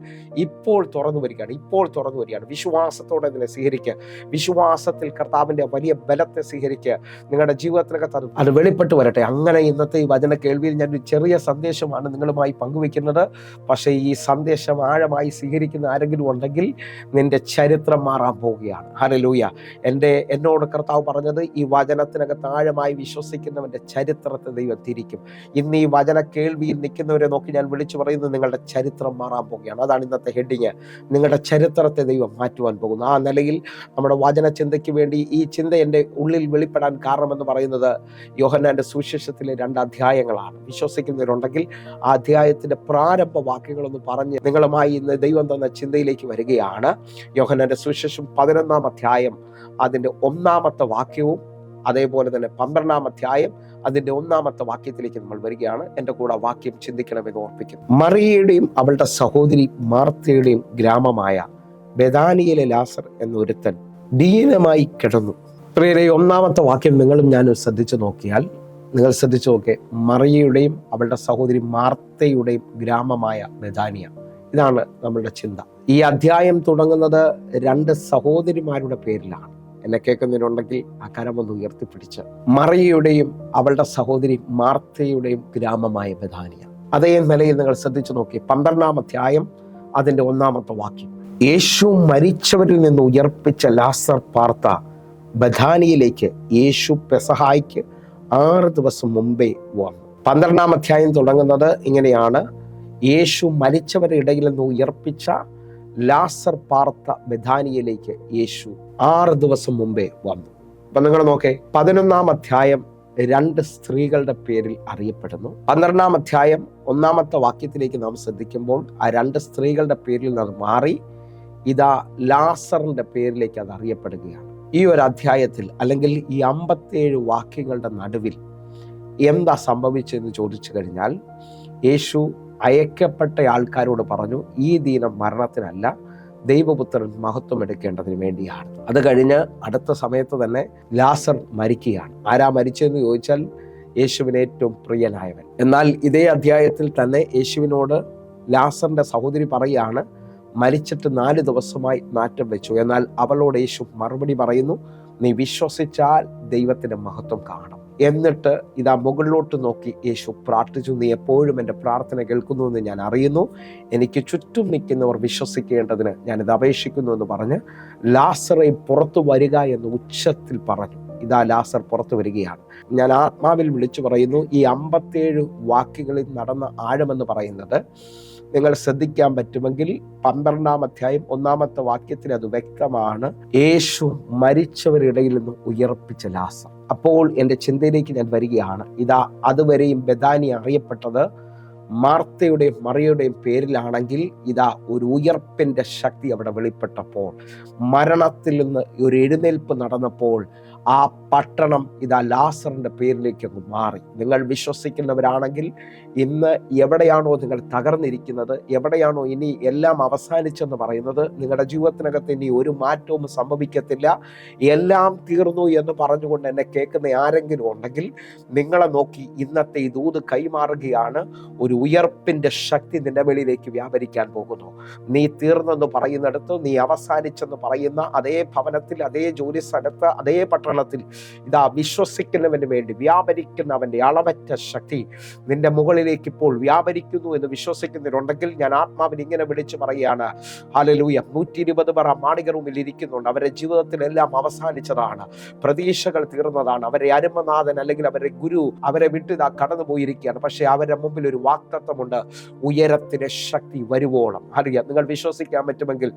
Speaker 1: ഇപ്പോൾ തുറന്നു വരികയാണ്. വിശ്വാസത്തോടെ ഇതിനെ സ്വീകരിക്കുക. വിശ്വാസത്തിൽ കർത്താവിന്റെ വലിയ ബലത്തെ സ്വീകരിക്കുക. നിങ്ങളുടെ ജീവിതത്തിനകത്ത് അത് വെളിപ്പെട്ട് വരട്ടെ. അങ്ങനെ ഇന്നത്തെ ഈ വചന കേൾവിയിൽ ഞാൻ ഒരു ചെറിയ സന്ദേശമാണ് നിങ്ങളുമായി പങ്കുവെക്കുന്നത്. പക്ഷേ ഈ സന്ദേശം ആഴമായി സ്വീകരിക്കുന്ന ആരെങ്കിലും ഉണ്ടെങ്കിൽ നിന്റെ ചരിത്രം മാറാൻ പോവുകയാണ്. ഹല്ലേലൂയ. എന്നോട് കർത്താവ് പറഞ്ഞത്, ഈ വചനത്തിനകത്ത് ആഴമായി വിശ്വസിക്കുന്നവന്റെ ചരിത്രത്തെ ദൈവം തിരിക്കും. ഇന്ന് ഈ വചന കേൾവിയിൽ നിൽക്കുന്നവരെ നോക്കി ഞാൻ വിളിച്ചു പറയുന്നത്, നിങ്ങളുടെ ചരിത്രം മാറാൻ പോവുകയാണ്. അതാണ് ഇന്നത്തെ ഹെഡിങ്. നിങ്ങളുടെ ചരിത്രത്തെ ദൈവം മാറ്റുവാൻ പോകുന്നു. ആ നിലയിൽ നമ്മുടെ വചന ചിന്തയ്ക്ക് വേണ്ടി ഈ ചിന്ത എൻ്റെ ഉള്ളിൽ വെളിപ്പെടാൻ കാരണമെന്ന് പറയുന്നത് യോഹന്നാന്റെ സുവിശേഷത്തിലെ 2 അധ്യായങ്ങളാണ്. വിശ്വസിക്കുന്നവരുണ്ടെങ്കിൽ ആ അധ്യായത്തിന്റെ പ്രാരംഭ വാക്യങ്ങളൊന്ന് പറഞ്ഞ് നിങ്ങളുമായി ഇന്ന് ദൈവം തന്ന ചിന്തയിലേക്ക് വരികയാണ്. യോഹന്നാന്റെ സുവിശേഷം 11-ാം അധ്യായം അതിൻ്റെ 1-ാമത്തെ വാക്യവും, അതേപോലെ തന്നെ 12-ാം അധ്യായം അതിന്റെ 1-ാമത്തെ വാക്യത്തിലേക്ക് നമ്മൾ വരികയാണ്. എൻ്റെ കൂടെ വാക്യം ചിന്തിക്കണമെന്ന് ഓർപ്പിക്കും. മറിയയുടെയും അവളുടെ സഹോദരി മാർത്തയുടെയും ഗ്രാമമായ ബെഥാനിയയിലെ ലാസർ എന്നൊരുത്തൻ ദീനമായി കിടന്നു. പ്രിയരെ, 1-ാമത്തെ വാക്യം നിങ്ങളും ഞാനും ശ്രദ്ധിച്ചു നോക്കിയാൽ, നിങ്ങൾ ശ്രദ്ധിച്ചു നോക്കിയേ, മറിയയുടെയും അവളുടെ സഹോദരി മാർത്തയുടെയും ഗ്രാമമായ ബെഥാനിയ. ഇതാണ് നമ്മളുടെ ചിന്ത. ഈ അധ്യായം തുടങ്ങുന്നത് 2 സഹോദരിമാരുടെ പേരിലാണ്. എന്നെ കേൾക്കുന്നതിനുണ്ടെങ്കിൽ ആ കരമൊന്ന് ഉയർത്തിപ്പിടിച്ച് മറിയയുടെയും അവളുടെ സഹോദരി മാർത്തയുടെയും ഗ്രാമമായ ബഥാനിയ. അതേ നിലയിൽ നിങ്ങൾ ശ്രദ്ധിച്ചു നോക്കി 12-ാം അധ്യായം അതിൻ്റെ 1-ാമത്തെ വാക്യം. യേശു മരിച്ചവരിൽ നിന്ന് ഉയർപ്പിച്ച ലാസർ പാർത്ത ബഥാനിയയിലേക്ക് യേശു പെസഹായ്ക്ക് 6 ദിവസം മുമ്പേ വന്നു. 12-ാം അധ്യായം തുടങ്ങുന്നത് ഇങ്ങനെയാണ്: യേശു മരിച്ചവരുടെ ഇടയിൽ നിന്ന് ഉയർപ്പിച്ച ലാസർ പാർത്ത ബഥാനിയയിലേക്ക് യേശു 6 ദിവസം മുമ്പേ വന്നു. അപ്പൊ നിങ്ങൾ നോക്കേ, 11-ാം അധ്യായം 2 സ്ത്രീകളുടെ പേരിൽ അറിയപ്പെടുന്നു. 12-ാം അധ്യായം 1-ാമത്തെ വാക്യത്തിലേക്ക് നാം ശ്രദ്ധിക്കുമ്പോൾ ആ 2 സ്ത്രീകളുടെ പേരിൽ നിന്ന് അത് മാറി ഇതാ ലാസറിന്റെ പേരിലേക്ക് അത് അറിയപ്പെടുകയാണ്. ഈ ഒരു അധ്യായത്തിൽ അല്ലെങ്കിൽ ഈ 57 വാക്യങ്ങളുടെ നടുവിൽ എന്താ സംഭവിച്ചെന്ന് ചോദിച്ചു കഴിഞ്ഞാൽ, യേശു അയക്കപ്പെട്ട ആൾക്കാരോട് പറഞ്ഞു, ഈ ദിനം മരണത്തിനല്ല, ദൈവപുത്രൻ മഹത്വം എടുക്കേണ്ടതിന് വേണ്ടിയാണ്. അത് കഴിഞ്ഞ് അടുത്ത സമയത്ത് തന്നെ ലാസർ മരിക്കുകയാണ്. ആരാ മരിച്ചതെന്ന് ചോദിച്ചാൽ യേശുവിന് ഏറ്റവും പ്രിയനായവൻ. എന്നാൽ ഇതേ അധ്യായത്തിൽ തന്നെ യേശുവിനോട് ലാസറിന്റെ സഹോദരി പറയുകയാണ്, മരിച്ചിട്ട് 4 ദിവസമായി നാറ്റം വെച്ചു. എന്നാൽ അവളോട് യേശു മറുപടി പറയുന്നു, നീ വിശ്വസിച്ചാൽ ദൈവത്തിന്റെ മഹത്വം കാണും. എന്നിട്ട് ഇതാ മുകളിലോട്ട് നോക്കി യേശു പ്രാർത്ഥിച്ചു, നീ എപ്പോഴും എൻ്റെ പ്രാർത്ഥന കേൾക്കുന്നു എന്ന് ഞാൻ അറിയുന്നു, എനിക്ക് ചുറ്റും നിൽക്കുന്നവർ വിശ്വസിക്കേണ്ടതിന് ഞാനിത് അപേക്ഷിക്കുന്നു എന്ന് പറഞ്ഞ് ലാസറെ പുറത്തു വരിക എന്ന് ഉച്ചത്തിൽ പറഞ്ഞു. ഇതാ ലാസർ പുറത്തു വരികയാണ്. ഞാൻ ആത്മാവിൽ വിളിച്ചു പറയുന്നു, ഈ 57 വാക്യങ്ങളിൽ നടന്ന ആഴമെന്ന് പറയുന്നത് നിങ്ങൾ ശ്രദ്ധിക്കാൻ പറ്റുമെങ്കിൽ 12-ാം അധ്യായം 1-ാമത്തെ വാക്യത്തിൽ അത് വ്യക്തമാണ്. യേശു മരിച്ചവരിടയിൽ നിന്ന് ഉയർപ്പിച്ച ലാസർ. അപ്പോൾ എൻ്റെ ചിന്തയിലേക്ക് ഞാൻ വരികയാണ്. ഇതാ അതുവരെയും ബഥാനി അറിയപ്പെട്ടത് മാർത്തയുടെയും മറിയയുടെയും പേരിലാണെങ്കിൽ ഇതാ ഒരു ഉയർപ്പിന്റെ ശക്തി അവിടെ വെളിപ്പെട്ടപ്പോൾ, മരണത്തിൽ നിന്ന് ഒരു എഴുന്നേൽപ്പ് നടന്നപ്പോൾ ആ പട്ടണം ഇതാ ലാസറിന്റെ പേരിലേക്ക് മാറി. നിങ്ങൾ വിശ്വസിക്കുന്നവരാണെങ്കിൽ ഇന്ന് എവിടെയാണോ നിങ്ങൾ തകർന്നിരിക്കുന്നത്, എവിടെയാണോ ഇനി എല്ലാം അവസാനിച്ചെന്ന് പറയുന്നത്, നിങ്ങളുടെ ജീവിതത്തിനകത്ത് ഇനി ഒരു മാറ്റവും സംഭവിക്കത്തില്ല, എല്ലാം തീർന്നു എന്ന് പറഞ്ഞുകൊണ്ട് എന്നെ കേൾക്കുന്ന ആരെങ്കിലും ഉണ്ടെങ്കിൽ നിങ്ങളെ നോക്കി ഇന്നത്തെ ഈ ദൂത് കൈമാറുകയാണ്. ഒരു ഉയർപ്പിന്റെ ശക്തി നിന്റെ വെളിയിലേക്ക് വ്യാപരിക്കാൻ പോകുന്നു. നീ തീർന്നെന്ന് പറയുന്നിടത്ത്, നീ അവസാനിച്ചെന്ന് പറയുന്ന അതേ ഭവനത്തിൽ, അതേ ജോലി സ്ഥലത്ത്, അതേ പട്ടണത്തിൽ ഇതാ വിശ്വസിക്കുന്നവന് വേണ്ടി വ്യാപരിക്കുന്ന അവന്റെ അളവറ്റ ശക്തി നിന്റെ മുകളിലേക്ക് ഇപ്പോൾ വ്യാപരിക്കുന്നു എന്ന് വിശ്വസിക്കുന്നവരുണ്ടെങ്കിൽ ഞാൻ ആത്മാവിൽ ഇങ്ങനെ വിളിച്ചു പറയുകയാണ്, ഹല്ലേലൂയ. 120 പേർ ആ മാളിക റൂമിൽ ഇരിക്കുന്നുണ്ട്. അവരുടെ ജീവിതത്തിലെല്ലാം അവസാനിച്ചതാണ്, പ്രതീക്ഷകൾ തീർന്നതാണ്. അവരെ അരുമനാഥൻ അല്ലെങ്കിൽ അവരുടെ ഗുരു അവരെ വിട്ടിതാ കടന്നുപോയിരിക്കുകയാണ്. പക്ഷെ അവരുടെ മുമ്പിൽ ഒരു വാക്തത്വമുണ്ട്, ഉയരത്തിന്റെ ശക്തി വരുവോളം. അറിയാം, നിങ്ങൾ വിശ്വസിക്കാൻ പറ്റുമെങ്കിൽ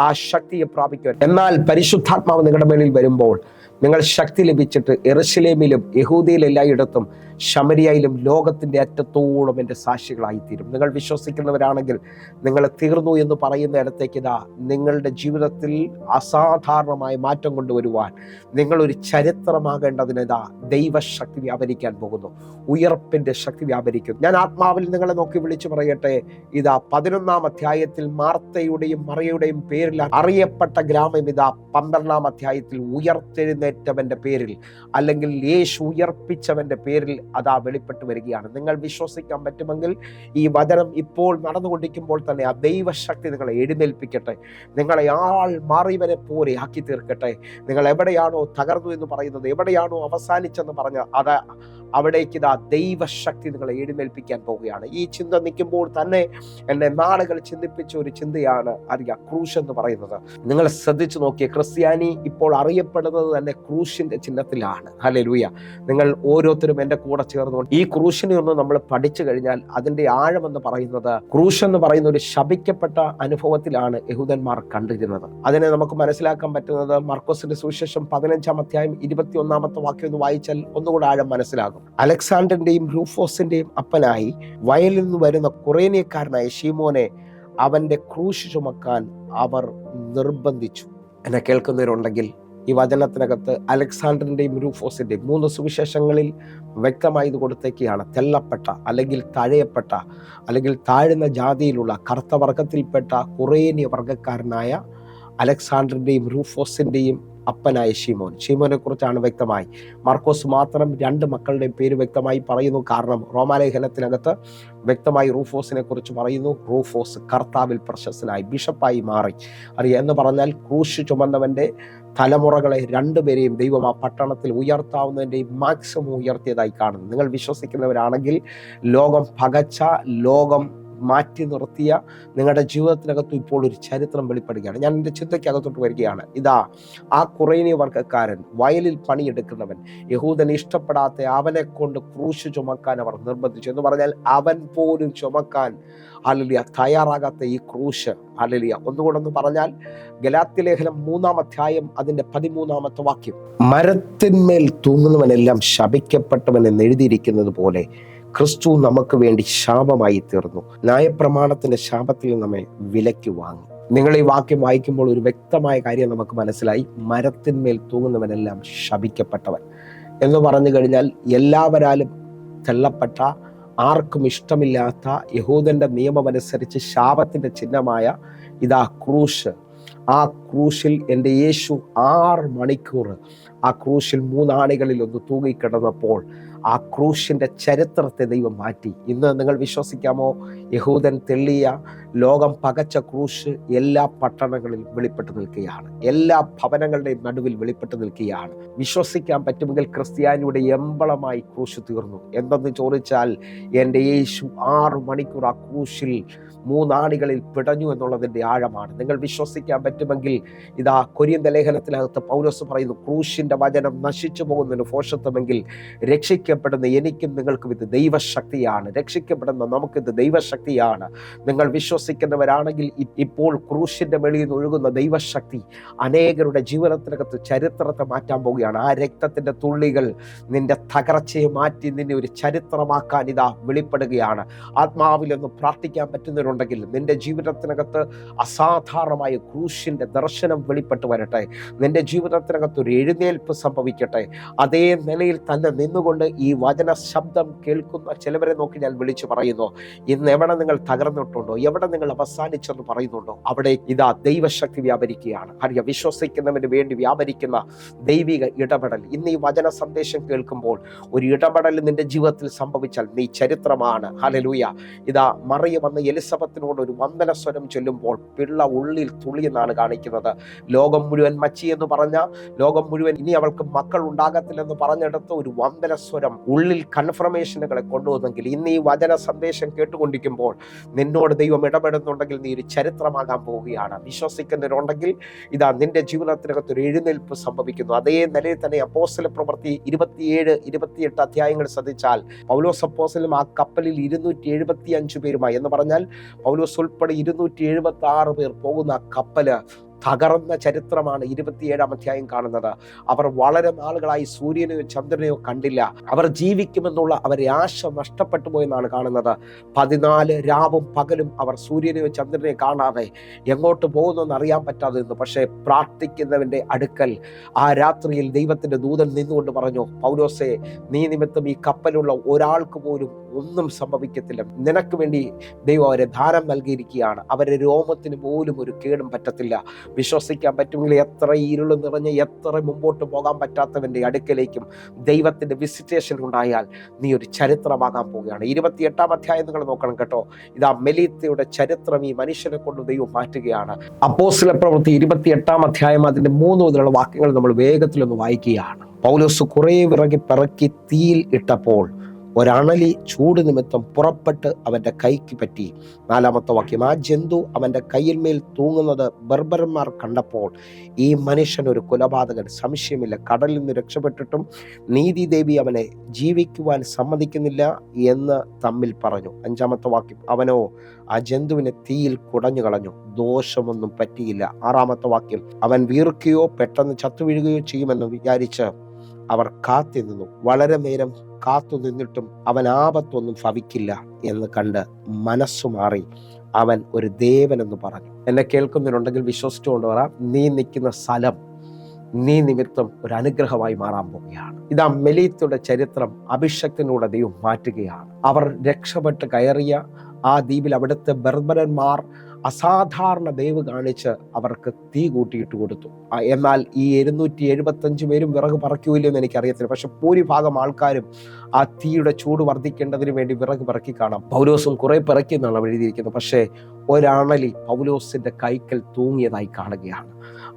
Speaker 1: ആ ശക്തിയെ പ്രാപിക്കാൻ. എന്നാൽ പരിശുദ്ധാത്മാവ് നിങ്ങളുടെ മേലിൽ വരുമ്പോൾ നിങ്ങൾ ശക്തി ലഭിച്ചിട്ട് യെരൂശലേമിലും യഹൂദയിലും എല്ലായിടത്തും ശമരിയയിലും ലോകത്തിന്റെ അറ്റത്തോളം എൻ്റെ സാക്ഷികളായിത്തീരും. നിങ്ങൾ വിശ്വസിക്കുന്നവരാണെങ്കിൽ നിങ്ങൾ തീർന്നു എന്ന് പറയുന്ന ഇടത്തേക്ക് ഇതാ നിങ്ങളുടെ ജീവിതത്തിൽ അസാധാരണമായ മാറ്റം കൊണ്ടുവരുവാൻ, നിങ്ങളൊരു ചരിത്രമാകേണ്ടതിന് ഇതാ ദൈവശക്തി വ്യാപരിക്കാൻ പോകുന്നു, ഉയർപ്പിന്റെ ശക്തി വ്യാപരിക്കും. ഞാൻ ആത്മാവിൽ നിങ്ങളെ നോക്കി വിളിച്ചു പറയട്ടെ, ഇതാ 11-ാം അധ്യായത്തിൽ മാർത്തയുടെയും മറിയയുടെയും പേരിൽ അറിയപ്പെട്ട ഗ്രാമം ഇതാ 12-ാം അധ്യായത്തിൽ ഉയർത്തെഴുന്നേറ്റവന്റെ പേരിൽ അല്ലെങ്കിൽ യേശു ഉയർപ്പിച്ചവന്റെ പേരിൽ അതാ വെളിപ്പെട്ട് വരികയാണ്. നിങ്ങൾ വിശ്വസിക്കാൻ പറ്റുമെങ്കിൽ ഈ വചനം ഇപ്പോൾ നടന്നുകൊണ്ടിരിക്കുമ്പോൾ തന്നെ ആ ദൈവശക്തി നിങ്ങളെ എഴുന്നേൽപ്പിക്കട്ടെ, നിങ്ങളെ ആൾ മാറിയവനെ പോലെ ആക്കി തീർക്കട്ടെ. നിങ്ങൾ എവിടെയാണോ തകർന്നു എന്ന് പറയുന്നത്, എവിടെയാണോ അവസാനിച്ചെന്ന് പറഞ്ഞ അത് അവിടേക്ക് ഇതാ ദൈവശക്തി നിങ്ങളെ എഴുന്നേൽപ്പിക്കാൻ പോവുകയാണ്. ഈ ചിന്ത നിൽക്കുമ്പോൾ തന്നെ എന്നെ നാളുകൾ ചിന്തിപ്പിച്ച ഒരു ചിന്തയാണ് അറിയാം, ക്രൂശ് എന്ന് പറയുന്നത്. നിങ്ങൾ ശ്രദ്ധിച്ചു നോക്കിയ ക്രിസ്ത്യാനി ഇപ്പോൾ അറിയപ്പെടുന്നത് തന്നെ ക്രൂശിന്റെ ചിഹ്നത്തിലാണ്. ഹല്ലേലൂയ. നിങ്ങൾ ഓരോരുത്തരും എൻ്റെ കൂടെ ചേർന്നുകൊണ്ട് ഈ ക്രൂശിനെ ഒന്ന് നമ്മൾ പഠിച്ചു കഴിഞ്ഞാൽ അതിന്റെ ആഴമെന്ന് പറയുന്നത്, ക്രൂശ് എന്ന് പറയുന്ന ഒരു ശപിക്കപ്പെട്ട അനുഭവത്തിലാണ് യഹൂദന്മാർ കണ്ടിരുന്നത്. അതിനെ നമുക്ക് മനസ്സിലാക്കാൻ പറ്റുന്നത് മർക്കോസിന്റെ സുവിശേഷം 15-ാം അധ്യായം 21-ാമത്തെ വാക്യം ഒന്ന് വായിച്ചാൽ ഒന്നുകൂടെ ആഴം മനസ്സിലാകും. അലക്സാണ്ടറിന്റെയും റൂഫോസിന്റെയും അപ്പനായി വയലിൽ നിന്ന് വരുന്ന കുറേനിയക്കാരനായ ശീമോനെ അവന്റെ ക്രൂശ് ചുമക്കാൻ അവർ നിർബന്ധിച്ചു. എന്നെ കേൾക്കുന്നവരുണ്ടെങ്കിൽ ഈ വചനത്തിനകത്ത് അലക്സാണ്ടറിന്റെയും റൂഫോസിന്റെയും 3 സുവിശേഷങ്ങളിൽ വ്യക്തമായി ഇത് കൊടുത്തേക്കാണ്. തെല്ലപ്പെട്ട അല്ലെങ്കിൽ തഴയപ്പെട്ട അല്ലെങ്കിൽ താഴ്ന്ന ജാതിയിലുള്ള കറുത്തവർഗത്തിൽപ്പെട്ട കുറേനിയ വർഗക്കാരനായ അലക്സാണ്ടറിന്റെയും റൂഫോസിന്റെയും അപ്പനായ ഷീമോനെ കുറിച്ചാണ് വ്യക്തമായി. മാർക്കോസ് മാത്രം 2 മക്കളുടെയും പേര് വ്യക്തമായി പറയുന്നു. കാരണം റോമാലേഖനത്തിനകത്ത് വ്യക്തമായി റൂഫോസിനെ കുറിച്ച് പറയുന്നു. റൂഫോസ് കർത്താവിൽ പ്രശസ്തനായി ബിഷപ്പായി മാറി. അറിയാം എന്ന് പറഞ്ഞാൽ ക്രൂശ് ചുമന്നവന്റെ തലമുറകളെ രണ്ടുപേരെയും ദൈവം ആ പട്ടണത്തിൽ ഉയർത്താവുന്നതിൻ്റെ മാക്സിമം ഉയർത്തിയതായി കാണുന്നു. നിങ്ങൾ വിശ്വസിക്കുന്നവരാണെങ്കിൽ ലോകം പകച്ച, ലോകം മാറ്റി നിർത്തിയ നിങ്ങളുടെ ജീവിതത്തിനകത്ത് ഇപ്പോൾ ഒരു ചരിത്രം വെളിപ്പെടുകയാണ്. ഞാൻ എൻ്റെ ചിന്തയ്ക്കകത്തോട്ട് വരികയാണ്. ഇതാ ആ കുറേനിയ വർഗ്ഗക്കാരൻ, വയലിൽ പണിയെടുക്കുന്നവൻ, യഹൂദന് ഇഷ്ടപ്പെടാത്ത അവനെ കൊണ്ട് ക്രൂശ് ചുമക്കാൻ അവർ നിർബന്ധിച്ചു. എന്ന് പറഞ്ഞാൽ അവൻ പോലും ചുമക്കാൻ ഹല്ലേലൂയ തയ്യാറാകാത്ത ഈ ക്രൂശ്, ഹല്ലേലൂയ, ഒന്നുകൂടൊന്ന് പറഞ്ഞാൽ ഗലാത്യ ലേഖനം 3-ാം അധ്യായം അതിൻ്റെ 13-ാമത്തെ വാക്യം, മരത്തിന്മേൽ തൂങ്ങുന്നവനെല്ലാം ശപിക്കപ്പെട്ടവൻ എന്ന് എഴുതിയിരിക്കുന്നത് പോലെ ക്രിസ്തു നമുക്ക് വേണ്ടി ശാപമായി തീർന്നു, ന്യായപ്രമാണത്തിന്റെ ശാപത്തിൽ നമ്മെ വിലയ്ക്ക് വാങ്ങി. നിങ്ങൾ ഈ വാക്യം വായിക്കുമ്പോൾ ഒരു വ്യക്തമായ കാര്യം നമുക്ക് മനസ്സിലായി. മരത്തിന്മേൽ തൂങ്ങുന്നവനെല്ലാം ശപിക്കപ്പെട്ടവൻ എന്ന് പറഞ്ഞു കഴിഞ്ഞാൽ എല്ലാവരാലും തള്ളപ്പെട്ട, ആർക്കും ഇഷ്ടമില്ലാത്ത യഹൂദന്റെ നിയമമനുസരിച്ച് ശാപത്തിന്റെ ചിഹ്നമായ ഇതാ ക്രൂശ്. ആ ക്രൂശിൽ എൻ്റെ യേശു 6 മണിക്കൂർ ആ ക്രൂശിൽ 3 ആണികളിൽ ഒന്ന് തൂങ്ങിക്കിടന്നപ്പോൾ ആ ക്രൂശിൻ്റെ ചരിത്രത്തെ ദൈവം മാറ്റി. ഇന്ന് നിങ്ങൾ വിശ്വസിക്കാമോ? യഹൂദൻ തെള്ളിയ, ലോകം പകച്ച ക്രൂശ് എല്ലാ പട്ടണങ്ങളിലും വെളിപ്പെട്ട് നിൽക്കുകയാണ്, എല്ലാ ഭവനങ്ങളുടെയും നടുവിൽ വെളിപ്പെട്ട് നിൽക്കുകയാണ്. വിശ്വസിക്കാൻ പറ്റുമെങ്കിൽ ക്രിസ്ത്യാനിയുടെ എമ്പളമായി ക്രൂശ് തീർന്നു. എന്തെന്ന് ചോദിച്ചാൽ എൻ്റെ യേശു 6 മണിക്കൂർ ആ ക്രൂശിൽ 3 ആണികളിൽ പിടഞ്ഞു എന്നുള്ളതിൻ്റെ ആഴമാണ്. നിങ്ങൾ വിശ്വസിക്കാൻ പറ്റുമെങ്കിൽ ഇതാ കൊരിന്ത്യർ ലേഖനത്തിനകത്ത് പൗലോസ് പറയുന്നു, ക്രൂശിൻ്റെ വചനം നശിച്ചു പോകുന്നതിന് ഭോഷത്വമെങ്കിൽ രക്ഷിക്കപ്പെടുന്ന എനിക്കും നിങ്ങൾക്കും ഇത് ദൈവശക്തിയാണ്. രക്ഷിക്കപ്പെടുന്ന നമുക്കിത് ദൈവശക്തിയാണ്. നിങ്ങൾ വിശ്വസിക്കുന്നവരാണെങ്കിൽ ഇപ്പോൾ ക്രൂശിൻ്റെ വെളിയിൽ നിന്ന് ഒഴുകുന്ന ദൈവശക്തി അനേകരുടെ ജീവിതത്തിനകത്ത് ചരിത്രത്തെ മാറ്റാൻ പോവുകയാണ്. ആ രക്തത്തിൻ്റെ തുള്ളികൾ നിന്റെ തകർച്ചയെ മാറ്റി നിന്നെ ഒരു ചരിത്രമാക്കാൻ ഇതാ വെളിപ്പെടുകയാണ്. ആത്മാവിലൊന്ന് പ്രാർത്ഥിക്കാൻ പറ്റുന്നവരുണ്ടെങ്കിൽ നിന്റെ ജീവിതത്തിനകത്ത് അസാധാരണമായ ക്രൂശിൻ്റെ ദർശനം വെളിപ്പെട്ട് വരട്ടെ. നിന്റെ ജീവിതത്തിനകത്ത് ഒരു എഴുന്നേൽപ്പ് സംഭവിക്കട്ടെ. അതേ നിലയിൽ തന്നെ നിന്നുകൊണ്ട് ഈ വചന ശബ്ദം കേൾക്കുന്ന ചിലവരെ നോക്കി ഞാൻ വിളിച്ചു പറയുന്നു, ഇന്ന് എവിടെ നിങ്ങൾ തകർന്നിട്ടുണ്ടോ, എവിടെ നിങ്ങൾ അവസാനിച്ചെന്ന് പറയുന്നുണ്ടോ, അവിടെ ഇതാ ദൈവശക്തി വ്യാപരിക്കുകയാണ്. അറിയാം, വിശ്വസിക്കുന്നവന് വേണ്ടി വ്യാപരിക്കുന്ന ദൈവിക ഇടപെടൽ. ഇന്ന് ഈ വചന സന്ദേശം കേൾക്കുമ്പോൾ ഒരു ഇടപെടൽ നിന്റെ ജീവിതത്തിൽ സംഭവിച്ചാൽ നീ ചരിത്രമാണ്. ഹല്ലേലൂയ. ഇതാ മറിയം വന്ന് എലിസബത്തിനോട് ഒരു വന്ദന സ്വരം ചൊല്ലുമ്പോൾ പിള്ള ഉള്ളിൽ തുള്ളിയെന്നാണ് കാണിക്കുന്നത്. ലോകം മുഴുവൻ മച്ചി എന്ന് പറഞ്ഞ, ലോകം മുഴുവൻ ഇനി അവൾക്ക് മക്കൾ ഉണ്ടാകത്തില്ലെന്ന് പറഞ്ഞെടുത്ത് ഒരു വന്ദന സ്വരം ഉള്ളിൽ കൺഫർമേഷനുകളെ കൊണ്ടുവന്നെങ്കിൽ ഇന്ന് ഈ വചന സന്ദേശം കേട്ടുകൊണ്ടിരിക്കുമ്പോൾ നിന്നോട് ദൈവം ഇടപെടുന്നുണ്ടെങ്കിൽ നീ ഒരു ചരിത്രമാകാൻ പോവുകയാണ്. വിശ്വസിക്കുന്നവരുണ്ടെങ്കിൽ ഇതാ നിന്റെ ജീവിതത്തിനകത്ത് ഒരു എഴുന്നേൽപ്പ് സംഭവിക്കുന്നു. അതേ നിലയിൽ തന്നെ അപ്പോസ്തല പ്രവൃത്തി 27-28 അധ്യായങ്ങൾ ശ്രദ്ധിച്ചാൽ പൗലോസ് അപ്പോസ്തലനും ആ കപ്പലിൽ 275 പേരുമായി, എന്ന് പറഞ്ഞാൽ പൗലോസ് ഉൾപ്പെടെ 276 പേർ പോകുന്ന ആ കപ്പല് തകർന്ന ചരിത്രമാണ് 27-ാം അധ്യായം കാണുന്നത്. അവർ വളരെ നാളുകളായി സൂര്യനെയോ ചന്ദ്രനെയോ കണ്ടില്ല. അവർ ജീവിക്കുമെന്നുള്ള അവരെ ആശ നഷ്ടപ്പെട്ടു പോയെന്നാണ് കാണുന്നത്. 14 രാവും പകലും അവർ സൂര്യനെയോ ചന്ദ്രനെയോ കാണാതെ എങ്ങോട്ട് പോകുന്നെന്ന് അറിയാൻ പറ്റാതെ നിന്നു. പക്ഷേ പ്രാർത്ഥിക്കുന്നവന്റെ അടുക്കൽ ആ രാത്രിയിൽ ദൈവത്തിന്റെ ദൂതൻ നിന്നുകൊണ്ട് പറഞ്ഞു, പൗലോസേ, നീ നിമിത്തം ഈ കപ്പലുള്ള ഒരാൾക്ക് പോലും ഒന്നും സംഭവിക്കത്തില്ല. നിനക്ക് വേണ്ടി ദൈവം അവരെ ദാനം നൽകിയിരിക്കുകയാണ്. അവരെ രോമത്തിന് പോലും ഒരു കേടും പറ്റത്തില്ല. വിശ്വസിക്കാൻ പറ്റുമെങ്കിൽ എത്ര ഇരുള് നിറഞ്ഞ് എത്ര മുമ്പോട്ട് പോകാൻ പറ്റാത്തവന്റെ അടുക്കലേക്കും ദൈവത്തിന്റെ വിസിറ്റേഷൻ ഉണ്ടായാൽ നീ ഒരു ചരിത്രമാകാൻ പോവുകയാണ്. 28-ാം അധ്യായം നിങ്ങൾ നോക്കണം കേട്ടോ. ഇതാ മെലീത്തയുടെ ചരിത്രം ഈ മനുഷ്യനെ കൊണ്ട് ദൈവം മാറ്റുകയാണ്. അപ്പോസ്തല പ്രവൃത്തി 28-ാം അധ്യായം അതിന്റെ 3 മുതലുള്ള വാക്യങ്ങൾ നമ്മൾ വേഗത്തിലൊന്ന് വായിക്കുകയാണ്. പൗലോസ് കുറെ വിറകി പിറക്കി തീയിൽ ഇട്ടപ്പോൾ ഒരണലി ചൂട് നിമിത്തം പുറപ്പെട്ട് അവന്റെ കൈക്ക് പറ്റി. 4-ാമത്തെ വാക്യം, ആ ജന്തു അവന്റെ കയ്യിന്മേൽ തൂങ്ങുന്നത് ബർബരന്മാർ കണ്ടപ്പോൾ ഈ മനുഷ്യൻ ഒരു കൊലപാതകൻ, സംശയമില്ല, കടലിൽ നിന്ന് രക്ഷപ്പെട്ടിട്ടും നീതിദേവി അവനെ ജീവിക്കുവാൻ സമ്മതിക്കുന്നില്ല എന്ന് തമ്മിൽ പറഞ്ഞു. 5-ാമത്തെ വാക്യം, അവനോ ആ ജന്തുവിനെ തീയിൽ കുടഞ്ഞു കളഞ്ഞു, ദോഷമൊന്നും പറ്റിയില്ല. 6-ാമത്തെ വാക്യം, അവൻ വീർക്കുകയോ പെട്ടെന്ന് ചത്തുവീഴുകയോ ചെയ്യുമെന്ന് വിചാരിച്ച് അവർ കാത്തിരുന്നു. വളരെ നേരം കാത്തു നിന്നിട്ടും അവൻ ആപത്തൊന്നും ഭവിക്കില്ല എന്ന് കണ്ട് മനസ്സു മാറി അവൻ ഒരു ദേവനെന്ന് പറഞ്ഞു. എന്നെ കേൾക്കുന്നവരുണ്ടെങ്കിൽ വിശ്വസിച്ചുകൊണ്ട് പറ, നീ നിൽക്കുന്ന സ്ഥലം നീ നിമിത്തം ഒരു അനുഗ്രഹമായി മാറാൻ പോവുകയാണ്. ഇതാ മെലീത്തയുടെ ചരിത്രം അഭിഷക്തിനൂടെ ദൈവം മാറ്റുകയാണ്. അവർ രക്ഷപ്പെട്ട് കയറിയ ആ ദ്വീപിൽ അവിടുത്തെ ബർബരന്മാർ അസാധാരണ ദയവ് കാണിച്ച് അവർക്ക് തീ കൂട്ടിയിട്ട് കൊടുത്തു. എന്നാൽ ഈ 275 പേരും വിറക് പറക്കൂല്ലോ എന്ന് എനിക്കറിയത്തില്ല. പക്ഷെ ഭൂരിഭാഗം ആൾക്കാരും ആ തീയുടെ ചൂട് വർദ്ധിക്കേണ്ടതിന് വേണ്ടി വിറക് പിറക്കി കാണാം. പൗലോസും കുറെ പിറക്കി എന്നാണ് എഴുതിയിരിക്കുന്നത്. പക്ഷേ ഒരണലി പൗലോസിന്റെ കൈക്കൽ തൂങ്ങിയതായി കാണുകയാണ്.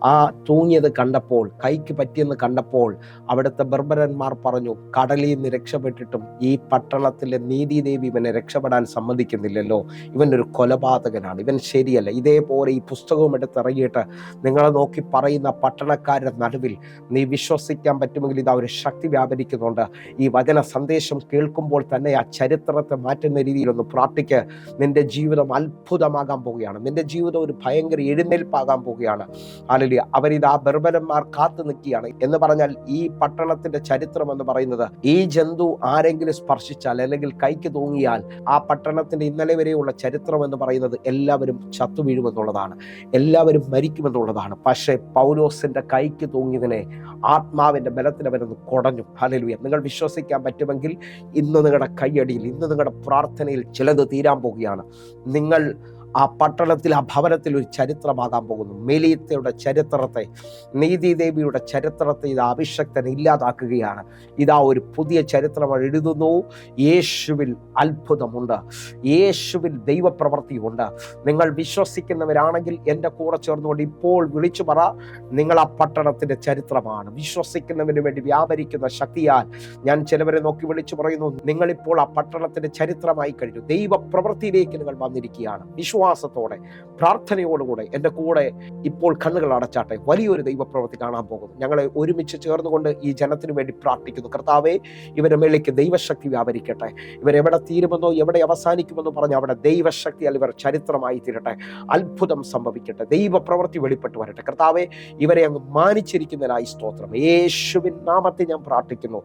Speaker 1: ആ തൂങ്ങിയത് കണ്ടപ്പോൾ, കൈക്ക് പറ്റിയെന്ന് കണ്ടപ്പോൾ അവിടുത്തെ ബർബരന്മാർ പറഞ്ഞു, കടലിൽ നിന്ന് രക്ഷപ്പെട്ടിട്ടും ഈ പട്ടണത്തിലെ നീതിദേവി ഇവനെ രക്ഷപ്പെടാൻ സമ്മതിക്കുന്നില്ലല്ലോ, ഇവനൊരു കൊലപാതകനാണ്, ഇവൻ ശരിയല്ല. ഇതേപോലെ ഈ പുസ്തകവും എടുത്തിറങ്ങിയിട്ട് നിങ്ങളെ നോക്കി പറയുന്ന പട്ടണക്കാരുടെ നടുവിൽ നീ വിശ്വസിക്കാൻ പറ്റുമെങ്കിൽ ഇതാ ഒരു ശക്തി വ്യാപരിക്കുന്നുണ്ട്. ഈ വചന സന്ദേശം കേൾക്കുമ്പോൾ തന്നെ ആ ചരിത്രത്തെ മാറ്റുന്ന രീതിയിലൊന്ന് പ്രാർത്ഥിക്ക്. നിന്റെ ജീവിതം അത്ഭുതമാകാൻ പോവുകയാണ്. നിന്റെ ജീവിതം ഒരു ഭയങ്കര എഴുന്നേൽപ്പാകാൻ പോവുകയാണ്. ഹല്ലേലൂയ. അവരിത് ആ ബർബരന്മാർ കാത്തു നിൽക്കുകയാണ്. എന്ന് പറഞ്ഞാൽ ഈ പട്ടണത്തിന്റെ ചരിത്രം എന്ന് പറയുന്നത്, ഈ ജന്തു ആരെങ്കിലും സ്പർശിച്ചാൽ അല്ലെങ്കിൽ കൈക്ക് തൂങ്ങിയാൽ ആ പട്ടണത്തിന്റെ ഇന്നലെ വരെയുള്ള ചരിത്രം എന്ന് പറയുന്നത് എല്ലാവരും ചത്തു വീഴുമെന്നുള്ളതാണ്, എല്ലാവരും മരിക്കുമെന്നുള്ളതാണ്. പക്ഷേ പൗലോസിന്റെ കൈക്ക് തൂങ്ങിയതിനെ ആത്മാവിന്റെ ബലത്തിൽ അവരൊന്ന് കുടഞ്ഞു. ഹല്ലേലൂയ. നിങ്ങൾ വിശ്വസിക്കാൻ പറ്റുമെങ്കിൽ ഇന്ന് നിങ്ങളുടെ കൈയടിയിൽ, ഇന്ന് നിങ്ങളുടെ പ്രാർത്ഥനയിൽ ചിലത് തീരാൻ പോവുകയാണ്. നിങ്ങൾ ആ പട്ടണത്തിൽ, ആ ഭവനത്തിൽ ഒരു ചരിത്രമാകാൻ പോകുന്നു. മെലീത്തയുടെ ചരിത്രത്തെ, നീതിദേവിയുടെ ചരിത്രത്തെ ഇത് അഭിഷക്തൻ ഇല്ലാതാക്കുകയാണ്. ഇതാ ഒരു പുതിയ ചരിത്രം എഴുതുന്നു. യേശുവിൽ അത്ഭുതമുണ്ട്, യേശുവിൽ ദൈവപ്രവൃത്തിയുണ്ട്. നിങ്ങൾ വിശ്വസിക്കുന്നവരാണെങ്കിൽ എൻ്റെ കൂടെ ചേർന്നുകൊണ്ട് ഇപ്പോൾ വിളിച്ചു പറ, നിങ്ങൾ ആ പട്ടണത്തിന്റെ ചരിത്രമാണ്. വിശ്വസിക്കുന്നതിന് വേണ്ടി വ്യാപരിക്കുന്ന ശക്തിയാൽ ഞാൻ ചിലവരെ നോക്കി വിളിച്ചു പറയുന്നു, നിങ്ങളിപ്പോൾ ആ പട്ടണത്തിന്റെ ചരിത്രമായി കഴിഞ്ഞു. ദൈവപ്രവൃത്തിയിലേക്ക് നിങ്ങൾ വന്നിരിക്കുകയാണ്. വിശ്വാസത്തോടെ, പ്രാർത്ഥനയോടുകൂടെ എൻ്റെ കൂടെ ഇപ്പോൾ കണ്ണുകൾ അടച്ചാട്ടെ. വലിയൊരു ദൈവപ്രവൃത്തി കാണാൻ പോകുന്നു. ഞങ്ങളെ ഒരുമിച്ച് ചേർന്നുകൊണ്ട് ഈ ജനത്തിന് വേണ്ടി പ്രാർത്ഥിക്കുന്നു. കർത്താവേ, ഇവരുടെ മേലേക്ക് ദൈവശക്തി വ്യാപരിക്കട്ടെ. ഇവരെവിടെ തീരുമെന്നോ എവിടെ അവസാനിക്കുമെന്നോ പറഞ്ഞ് അവിടെ ദൈവശക്തിയാൽ ഇവർ ചരിത്രമായി തീരട്ടെ. അത്ഭുതം സംഭവിക്കട്ടെ. ദൈവപ്രവൃത്തി വെളിപ്പെട്ടു വരട്ടെ. കർത്താവേ, ഇവരെ അങ്ങ് മാനിച്ചിരിക്കുന്നതിനായി സ്തോത്രം. യേശുവിൻ നാമത്തിൽ ഞാൻ പ്രാർത്ഥിക്കുന്നു.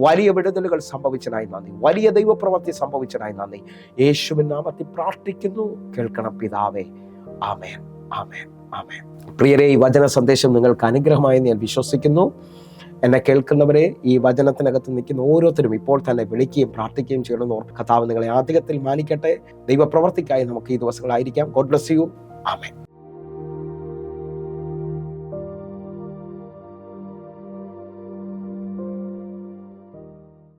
Speaker 1: വലിയ വിടുതലുകൾ സംഭവിച്ചതിനായി നന്ദി, വലിയ ദൈവപ്രവൃത്തി സംഭവിച്ചതിനായി നന്ദി. യേശുവിൻ നാമത്തിൽ പ്രാർത്ഥിക്കുന്നു. കേൾക്കണം പിതാവേ. ആമേൻ, ആമേൻ, ആമേൻ. പ്രിയരെ, ഈ വചന സന്ദേശം നിങ്ങൾക്ക് അനുഗ്രഹമായി ഞാൻ വിശ്വസിക്കുന്നു. എന്നെ കേൾക്കുന്നവരെ, ഈ വചനത്തിനകത്ത് നിൽക്കുന്ന ഓരോരുത്തരും ഇപ്പോൾ തന്നെ വിളിക്കുകയും പ്രാർത്ഥിക്കുകയും ചെയ്യണമെന്ന് ഓർത്ത് കർത്താവ് നിങ്ങളെ അധികത്തിൽ മാനിക്കട്ടെ. ദൈവപ്രവൃത്തിക്കായി നമുക്ക് ഈ ദിവസങ്ങളായിരിക്കാം. God bless you. ആമേൻ.